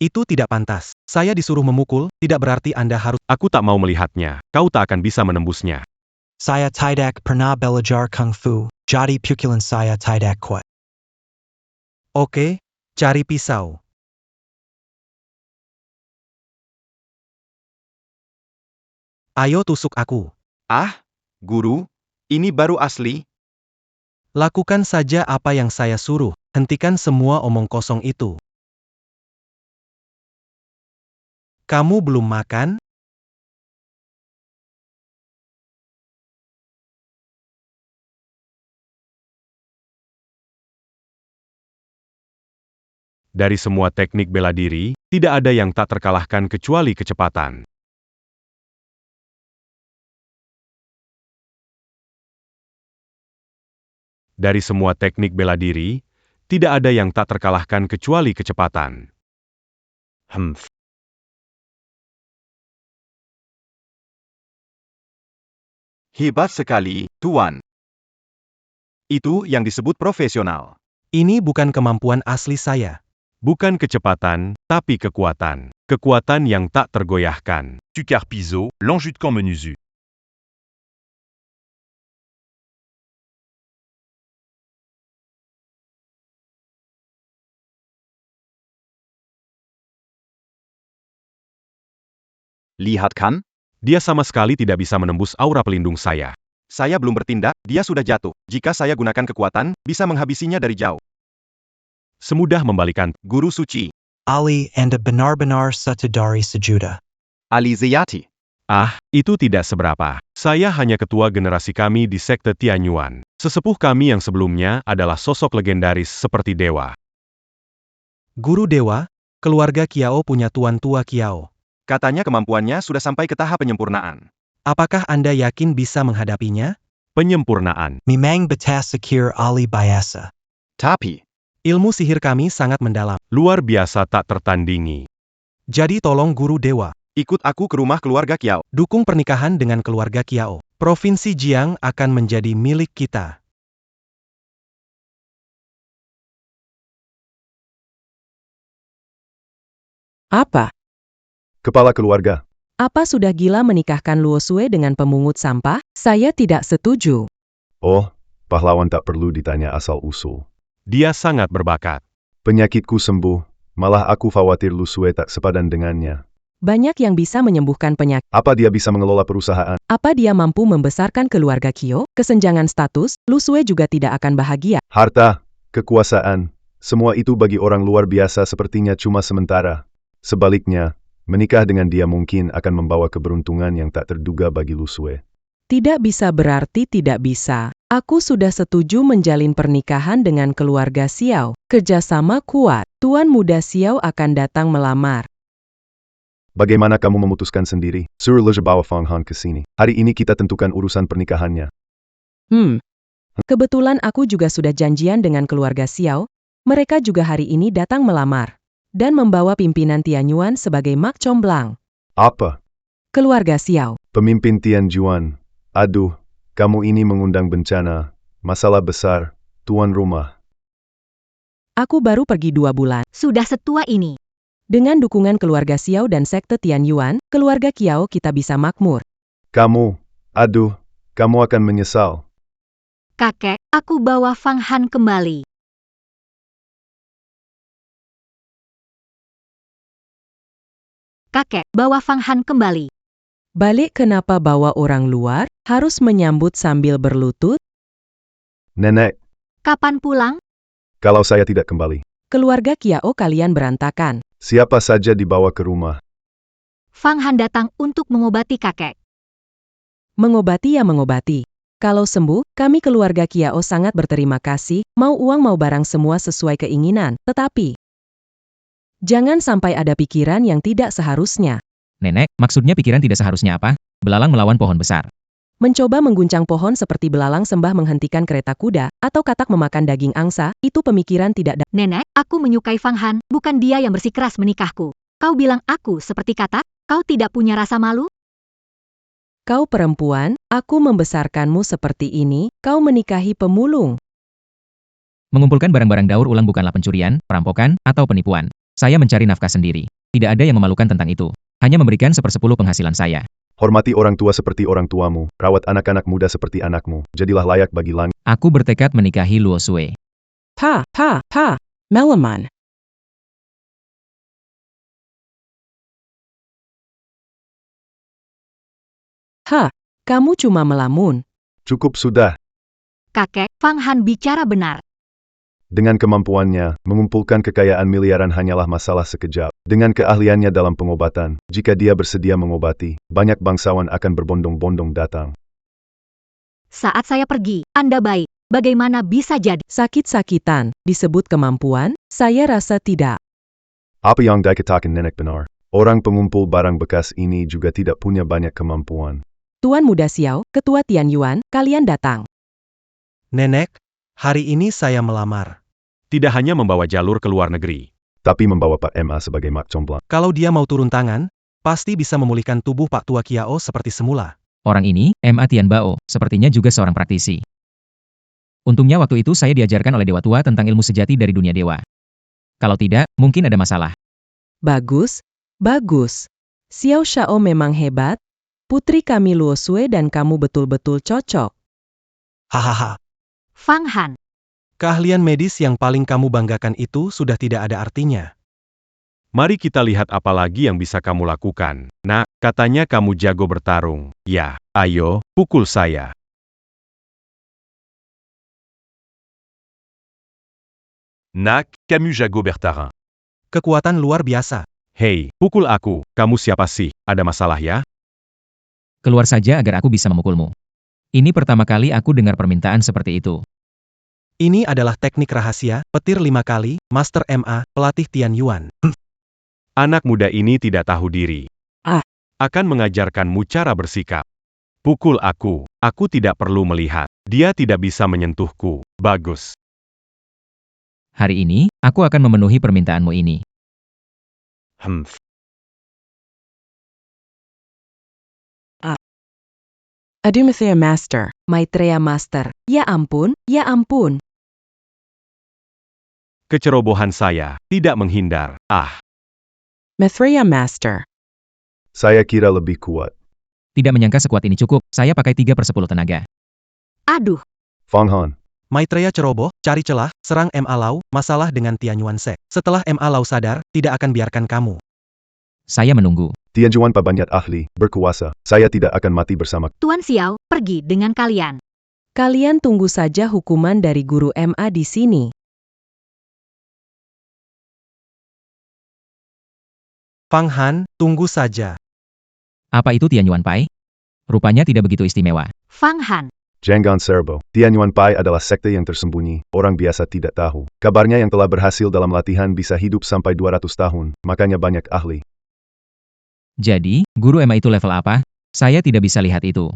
Itu tidak pantas. Saya disuruh memukul, tidak berarti Anda harus... Aku tak mau melihatnya. Kau tak akan bisa menembusnya. Saya tidak pernah belajar kung fu, jadi pukulan saya tidak kuat. Oke, cari pisau. Ayo tusuk aku. Ah, guru, ini baru asli. Lakukan saja apa yang saya suruh. Hentikan semua omong kosong itu. Kamu belum makan? Dari semua teknik bela diri, tidak ada yang tak terkalahkan kecuali kecepatan. Dari semua teknik bela diri, tidak ada yang tak terkalahkan kecuali kecepatan. Hebat sekali, Tuan. Itu yang disebut profesional. Ini bukan kemampuan asli saya. Bukan kecepatan, tapi kekuatan. Kekuatan yang tak tergoyahkan. Tukar Piso, l'enjeu de camp menuzu. Lihat kan? Dia sama sekali tidak bisa menembus aura pelindung saya. Saya belum bertindak, dia sudah jatuh. Jika saya gunakan kekuatan, bisa menghabisinya dari jauh. Semudah membalikan, Guru Suci. Ali Anda benar-benar setidari sejuta. Ali Ziyati. Ah, itu tidak seberapa. Saya hanya ketua generasi kami di sekte Tianyuan. Sesepuh kami yang sebelumnya adalah sosok legendaris seperti dewa. Guru Dewa, keluarga Kiao punya tuan tua Kiao. Katanya kemampuannya sudah sampai ke tahap penyempurnaan. Apakah Anda yakin bisa menghadapinya? Penyempurnaan. Memang batas sekir Ali Biasa. Tapi, Ilmu sihir kami sangat mendalam. Luar biasa tak tertandingi. Jadi tolong Guru Dewa, Ikut aku ke rumah keluarga Kiao. dukung pernikahan dengan keluarga Kiao. Provinsi Jiang akan menjadi milik kita. Apa? Kepala keluarga. Apa sudah gila menikahkan Luo Sue dengan pemungut sampah? Saya tidak setuju. Oh, pahlawan tak perlu ditanya asal-usul. Dia sangat berbakat. Penyakitku sembuh, malah aku khawatir Lusue tak sepadan dengannya. Banyak yang bisa menyembuhkan penyakit. Apa dia bisa mengelola perusahaan? Apa dia mampu membesarkan keluarga Kyo? Kesenjangan status, Lu Sue juga tidak akan bahagia. Harta, kekuasaan, semua itu bagi orang luar biasa sepertinya cuma sementara. Sebaliknya, menikah dengan dia mungkin akan membawa keberuntungan yang tak terduga bagi Lusue. Tidak bisa berarti tidak bisa. Aku sudah setuju menjalin pernikahan dengan keluarga Xiao. Kerjasama kuat. Tuan muda Xiao akan datang melamar. Bagaimana kamu memutuskan sendiri? Suruh Leja bawa Fang Han ke sini. Hari ini kita tentukan urusan pernikahannya. Kebetulan aku juga sudah janjian dengan keluarga Xiao. Mereka juga hari ini datang melamar. Dan membawa pimpinan Tianyuan sebagai mak comblang. Apa? Keluarga Xiao. Pemimpin Tianjuan. Aduh, kamu ini mengundang bencana. Masalah besar, tuan rumah. Aku baru pergi 2 bulan. Sudah setua ini. Dengan dukungan keluarga Xiao dan sekte Tianyuan, keluarga Kiao kita bisa makmur. Kamu akan menyesal. Kakek, aku bawa Fang Han kembali. Kakek, bawa Fang Han kembali. Balik kenapa bawa orang luar, harus menyambut sambil berlutut? Nenek, Kapan pulang? kalau saya tidak kembali, Keluarga Kiao kalian berantakan. siapa saja dibawa ke rumah. Fang Han datang untuk mengobati kakek. Mengobati ya mengobati. Kalau sembuh, kami keluarga Kiao sangat berterima kasih, mau uang mau barang semua sesuai keinginan, tetapi jangan sampai ada pikiran yang tidak seharusnya. Nenek, maksudnya pikiran tidak seharusnya apa? Belalang melawan pohon besar. Mencoba mengguncang pohon seperti belalang sembah menghentikan kereta kuda, atau katak memakan daging angsa, itu pemikiran tidak Nenek, aku menyukai Fang Han, bukan dia yang bersikeras menikahku. Kau bilang aku seperti katak? Kau tidak punya rasa malu? Kau perempuan, aku membesarkanmu seperti ini, kau menikahi pemulung. Mengumpulkan barang-barang daur ulang bukanlah pencurian, perampokan, atau penipuan. Saya mencari nafkah sendiri. Tidak ada yang memalukan tentang itu. Hanya memberikan 1/10 penghasilan saya. Hormati orang tua seperti orang tuamu, rawat anak-anak muda seperti anakmu, jadilah layak bagi langit. Aku bertekad menikahi Luo Sue. Pa, Melaman. Kamu cuma melamun. Cukup sudah. Kakek, Fang Han bicara benar. Dengan kemampuannya, mengumpulkan kekayaan miliaran hanyalah masalah sekejap. Dengan keahliannya dalam pengobatan, jika dia bersedia mengobati, banyak bangsawan akan berbondong-bondong datang. Saat saya pergi, Anda baik. Bagaimana bisa jadi? Sakit-sakitan, disebut kemampuan? Saya rasa tidak. Apa yang dikatakan nenek benar? Orang pengumpul barang bekas ini juga tidak punya banyak kemampuan. Tuan Muda Xiao, Ketua Tian Yuan, kalian datang. Nenek, hari ini saya melamar. Tidak hanya membawa jalur ke luar negeri. Tapi membawa Pak MA sebagai mak comblang. Kalau dia mau turun tangan, pasti bisa memulihkan tubuh Pak Tua Kiao seperti semula. Orang ini, Ma Tian Bao, sepertinya juga seorang praktisi. Untungnya waktu itu saya diajarkan oleh Dewa Tua tentang ilmu sejati dari dunia dewa. Kalau tidak, mungkin ada masalah. Bagus. Xiao Shao memang hebat. Putri kami Luo Sue dan kamu betul-betul cocok. Hahaha. Fang Han. Keahlian medis yang paling kamu banggakan itu sudah tidak ada artinya. Mari kita lihat apa lagi yang bisa kamu lakukan. Nak, katanya kamu jago bertarung. Ya, ayo, pukul saya. Nak, Camus jago bertarung. Kekuatan luar biasa. Hei, pukul aku. Kamu siapa sih? Ada masalah ya? Keluar saja agar aku bisa memukulmu. Ini pertama kali aku dengar permintaan seperti itu. Ini adalah teknik rahasia, petir 5 kali, Master MA, pelatih Tian Yuan. Anak muda ini tidak tahu diri. Akan mengajarkanmu cara bersikap. Pukul aku tidak perlu melihat. Dia tidak bisa menyentuhku. Bagus. Hari ini, aku akan memenuhi permintaanmu ini. Adumathea Master, Maitreya Master. Ya ampun. Kecerobohan saya, tidak menghindar. Maitreya Master. Saya kira lebih kuat. Tidak menyangka sekuat ini cukup, saya pakai 3/10 tenaga. Aduh. Fang Han. Maitreya ceroboh, cari celah, serang MA Lau, masalah dengan Tian Yuan Sek. Setelah MA Lau sadar, tidak akan biarkan kamu. Saya menunggu. Tian Yuan Pak banyak ahli, berkuasa. Saya tidak akan mati bersama. Tuan Xiao, pergi dengan kalian. Kalian tunggu saja hukuman dari guru MA di sini. Fang Han, tunggu saja. Apa itu Tian Yuan Pai? Rupanya tidak begitu istimewa. Fang Han. Jangan serbo. Tian Yuan Pai adalah sekte yang tersembunyi, orang biasa tidak tahu. Kabarnya yang telah berhasil dalam latihan bisa hidup sampai 200 tahun, makanya banyak ahli. Jadi, guru MA itu level apa? Saya tidak bisa lihat itu.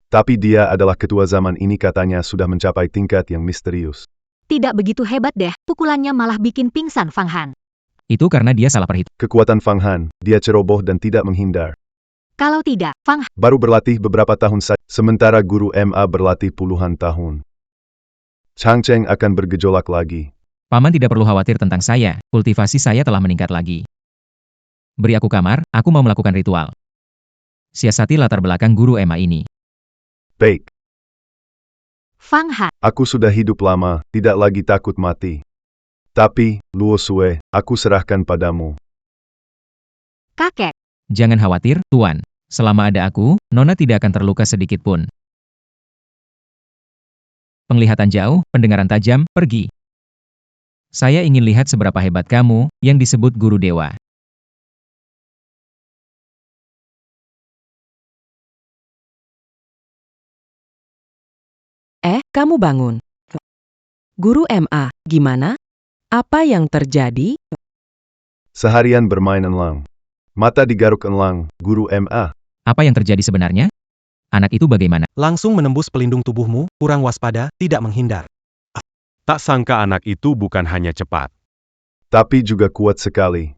Tapi dia adalah ketua zaman ini katanya sudah mencapai tingkat yang misterius. Tidak begitu hebat deh, pukulannya malah bikin pingsan Fang Han. Itu karena dia salah perhitungan. Kekuatan Fang Han, dia ceroboh dan tidak menghindar. Kalau tidak, Fang Han. Baru berlatih beberapa tahun saja, sementara guru MA berlatih puluhan tahun. Chang Cheng akan bergejolak lagi. Paman tidak perlu khawatir tentang saya, kultivasi saya telah meningkat lagi. Beri aku kamar, aku mau melakukan ritual. Siasati latar belakang guru MA ini. Baik. Fang Han. Aku sudah hidup lama, tidak lagi takut mati. Tapi, Luo Sue, aku serahkan padamu. Kakek. Jangan khawatir, Tuan. Selama ada aku, Nona tidak akan terluka sedikit pun. Penglihatan jauh, pendengaran tajam, pergi. Saya ingin lihat seberapa hebat kamu, yang disebut guru dewa. Kamu bangun. Guru MA, gimana? Apa yang terjadi? Seharian bermain enlang. Mata digaruk enlang, guru MA. Apa yang terjadi sebenarnya? Anak itu bagaimana? Langsung menembus pelindung tubuhmu, kurang waspada, tidak menghindar. Tak sangka anak itu bukan hanya cepat. Tapi juga kuat sekali.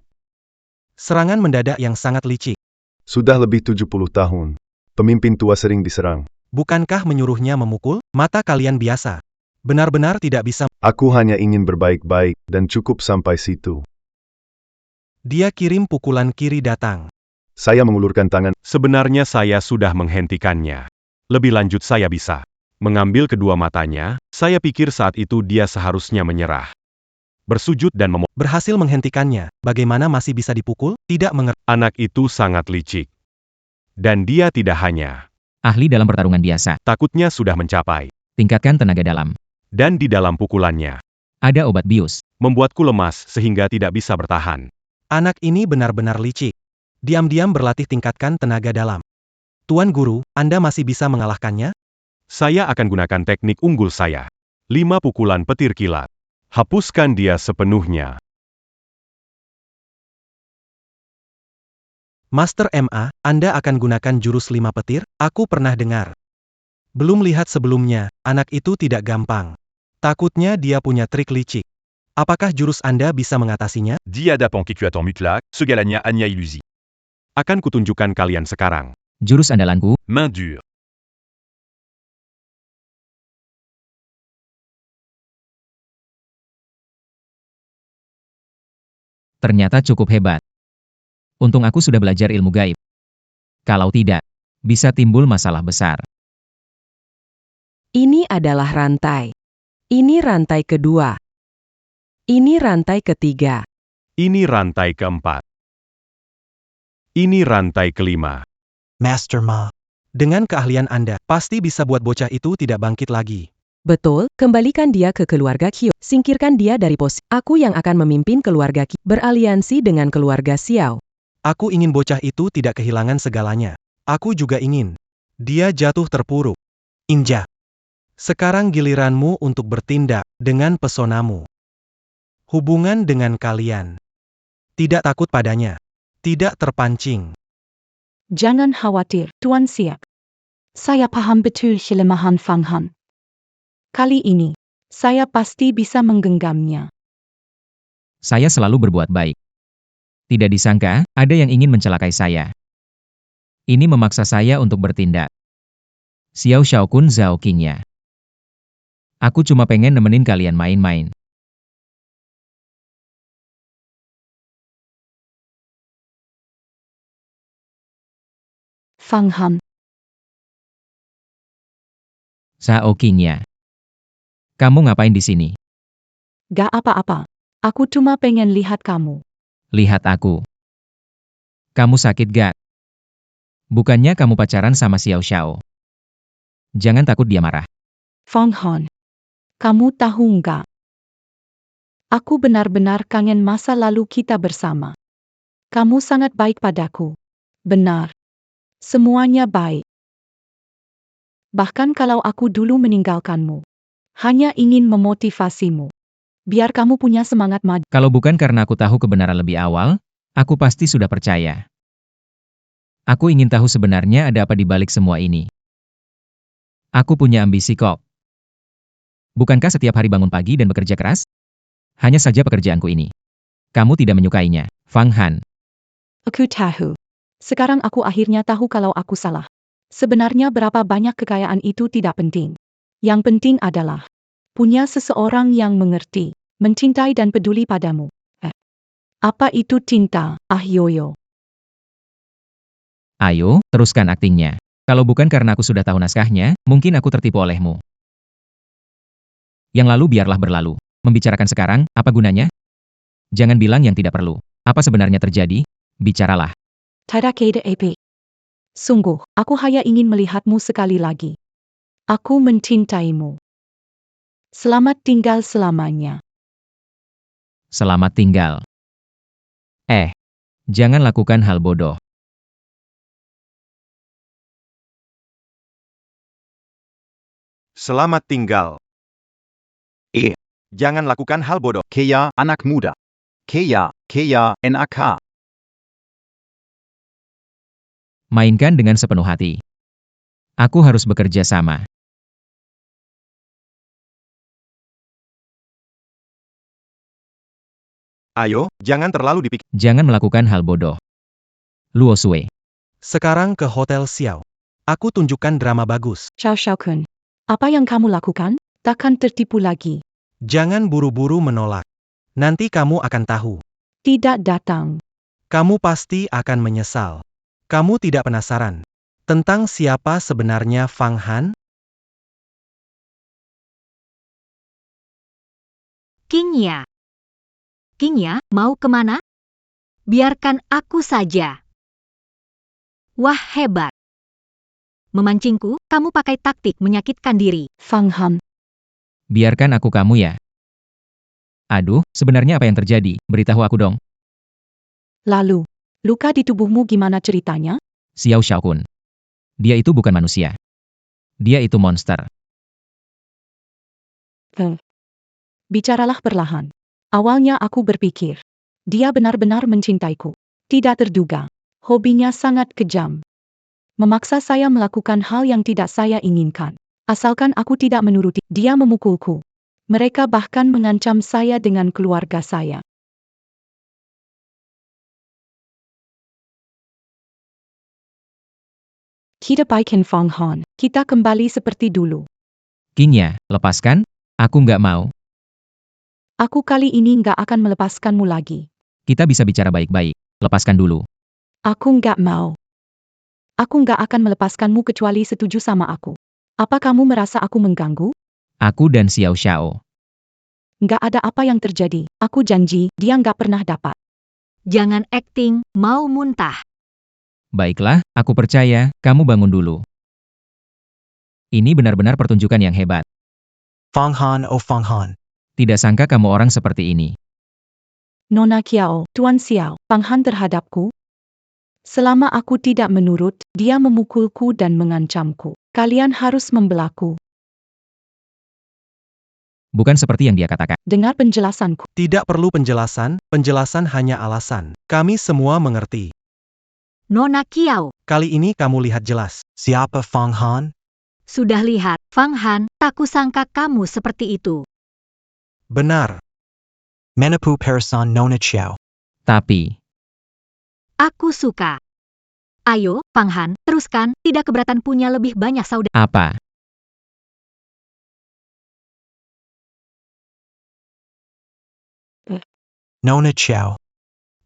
Serangan mendadak yang sangat licik. Sudah lebih 70 tahun. Pemimpin tua sering diserang. Bukankah menyuruhnya memukul? Mata kalian biasa. Benar-benar tidak bisa. Aku hanya ingin berbaik-baik, dan cukup sampai situ. Dia kirim pukulan kiri datang. Saya mengulurkan tangan. Sebenarnya saya sudah menghentikannya. Lebih lanjut saya bisa mengambil kedua matanya, saya pikir saat itu dia seharusnya menyerah. Bersujud dan Berhasil menghentikannya. Bagaimana masih bisa dipukul? Tidak mengerti. Anak itu sangat licik. Dan dia tidak hanya Ahli dalam pertarungan biasa. takutnya sudah mencapai. Tingkatkan tenaga dalam. Dan di dalam pukulannya, Ada obat bius. membuatku lemas sehingga tidak bisa bertahan. Anak ini benar-benar licik. Diam-diam berlatih tingkatkan tenaga dalam. Tuan Guru, Anda masih bisa mengalahkannya? Saya akan gunakan teknik unggul saya. 5 pukulan petir kilat. Hapuskan dia sepenuhnya. Master MA, Anda akan gunakan jurus 5 petir? Aku pernah dengar. Belum lihat sebelumnya, anak itu tidak gampang. Takutnya dia punya trik licik. Apakah jurus Anda bisa mengatasinya? Dia ada pengkikuatan mutlak, segalanya hanya ilusi. Akan kutunjukkan kalian sekarang. Jurus andalanku. Main dure. Ternyata cukup hebat. Untung aku sudah belajar ilmu gaib. Kalau tidak, bisa timbul masalah besar. Ini adalah rantai. Ini rantai kedua. Ini rantai ketiga. Ini rantai keempat. Ini rantai kelima. Master Ma. Dengan keahlian Anda, pasti bisa buat bocah itu tidak bangkit lagi. Betul, kembalikan dia ke keluarga Kyo. Singkirkan dia dari posisi. Aku yang akan memimpin keluarga Kyo. Beraliansi dengan keluarga Xiao. Aku ingin bocah itu tidak kehilangan segalanya. Aku juga ingin. Dia jatuh terpuruk. Injak. Sekarang giliranmu untuk bertindak dengan pesonamu. Hubungan dengan kalian. Tidak takut padanya. Tidak terpancing. Jangan khawatir, Tuan Siak. Saya paham betul kelemahan Fang Han. Kali ini, saya pasti bisa menggenggamnya. Saya selalu berbuat baik. Tidak disangka, ada yang ingin mencelakai saya. Ini memaksa saya untuk bertindak. Xiao Shaokun Zhao Qingya. Aku cuma pengen nemenin kalian main-main. Fang Han. Zhao Qingya. Kamu ngapain di sini? Gak apa-apa. Aku cuma pengen lihat kamu. Lihat aku. Kamu sakit gak? Bukannya kamu pacaran sama Xiao Xiao. Jangan takut dia marah. Fang Han. Kamu tahu nggak? Aku benar-benar kangen masa lalu kita bersama. Kamu sangat baik padaku. Benar. Semuanya baik. Bahkan kalau aku dulu meninggalkanmu. Hanya ingin memotivasimu. Biar kamu punya semangat maju. Kalau bukan karena aku tahu kebenaran lebih awal, aku pasti sudah percaya. Aku ingin tahu sebenarnya ada apa di balik semua ini. Aku punya ambisi kok. Bukankah setiap hari bangun pagi dan bekerja keras? Hanya saja pekerjaanku ini. Kamu tidak menyukainya, Fang Han. Aku tahu. Sekarang aku akhirnya tahu kalau aku salah. Sebenarnya berapa banyak kekayaan itu tidak penting. Yang penting adalah punya seseorang yang mengerti, mencintai dan peduli padamu. Apa itu cinta, Yoyo? Ayo, teruskan aktingnya. Kalau bukan karena aku sudah tahu naskahnya, mungkin aku tertipu olehmu. Yang lalu biarlah berlalu. Membicarakan sekarang, apa gunanya? Jangan bilang yang tidak perlu. Apa sebenarnya terjadi? Bicaralah. Tidak ada apa. Sungguh, aku hanya ingin melihatmu sekali lagi. Aku mencintaimu. Selamat tinggal selamanya. Selamat tinggal. Jangan lakukan hal bodoh. Selamat tinggal. Jangan lakukan hal bodoh. Keya, anak muda. Keya, NAK. Mainkan dengan sepenuh hati. Aku harus bekerja sama. Ayo, jangan terlalu dipikir. Jangan melakukan hal bodoh. Luo Sui. Sekarang ke Hotel Xiao. Aku tunjukkan drama bagus. Xiao Xiaokun. Apa yang kamu lakukan? Takkan tertipu lagi. Jangan buru-buru menolak. Nanti kamu akan tahu. Tidak datang. Kamu pasti akan menyesal. Kamu tidak penasaran tentang siapa sebenarnya Fang Han? Qingya. Qingya, mau kemana? Biarkan aku saja. Wah, hebat. Memancingku, kamu pakai taktik menyakitkan diri. Fang Han. Biarkan aku kamu ya. Aduh, sebenarnya apa yang terjadi? Beritahu aku dong. Lalu, luka di tubuhmu gimana ceritanya? Xiao Xiaokun. Dia itu bukan manusia. Dia itu monster. Bicaralah perlahan. Awalnya aku berpikir, dia benar-benar mencintaiku. Tidak terduga, hobinya sangat kejam. Memaksa saya melakukan hal yang tidak saya inginkan. Asalkan aku tidak menuruti, dia memukulku. Mereka bahkan mengancam saya dengan keluarga saya. Kita baikin Fang Han. Kita kembali seperti dulu. Qingya, lepaskan? Aku nggak mau. Aku kali ini nggak akan melepaskanmu lagi. Kita bisa bicara baik-baik. Lepaskan dulu. Aku nggak mau. Aku nggak akan melepaskanmu kecuali setuju sama aku. Apa kamu merasa aku mengganggu? Aku dan Xiao Xiao. Nggak ada apa yang terjadi. Aku janji, dia nggak pernah dapat. Jangan akting, mau muntah. Baiklah, aku percaya, kamu bangun dulu. Ini benar-benar pertunjukan yang hebat. Fang Han, oh Fang Han. Tidak sangka kamu orang seperti ini. Nona Kiao, Tuan Xiao, Fang Han terhadapku. Selama aku tidak menurut, dia memukulku dan mengancamku. Kalian harus membelaku. Bukan seperti yang dia katakan. Dengar penjelasanku. Tidak perlu penjelasan, penjelasan hanya alasan. Kami semua mengerti. Nona Kiao, Kali ini kamu lihat jelas. Siapa Fang Han? sudah lihat, Fang Han, tak kusangka kamu seperti itu. Benar. Menapu Parasan Nona Chiao. Tapi, Aku suka. Ayo, Fang Han, teruskan, tidak keberatan punya lebih banyak saudara. apa? Nona Chiao.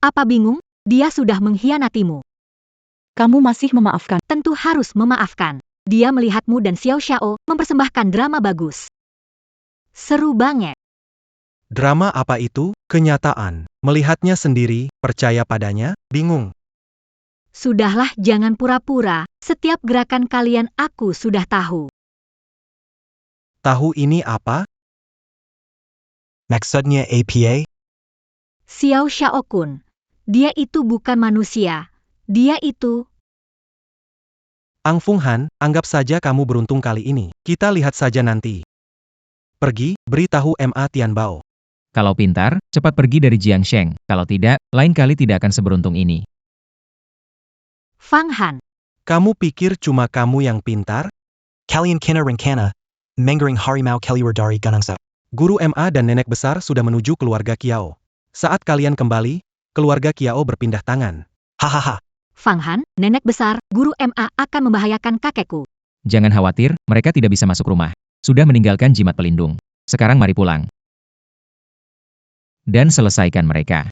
Apa bingung? Dia sudah mengkhianatimu. Kamu masih memaafkan. Tentu harus memaafkan. Dia melihatmu dan Xiao Xiao mempersembahkan drama bagus. Seru banget. Drama apa itu? Kenyataan. Melihatnya sendiri, percaya padanya, bingung. Sudahlah, jangan pura-pura. Setiap gerakan kalian aku sudah tahu. Tahu ini apa? Maksudnya APA? Xiao Xiaokun. Dia itu bukan manusia. Dia itu... Ang Fung Han, anggap saja kamu beruntung kali ini. Kita lihat saja nanti. Pergi, beritahu MA Tianbao. Kalau pintar, cepat pergi dari Jiangsheng. Kalau tidak, lain kali tidak akan seberuntung ini. Fang Han. Kamu pikir cuma kamu yang pintar? Kalian kina rencana. Menggering harimau keliwar dari Gunungsa. Guru MA dan nenek besar sudah menuju keluarga Kiao. Saat kalian kembali, keluarga Kiao berpindah tangan. Hahaha. Fang Han, nenek besar, guru MA akan membahayakan kakekku. Jangan khawatir, mereka tidak bisa masuk rumah. Sudah meninggalkan jimat pelindung. Sekarang mari pulang. Dan selesaikan mereka.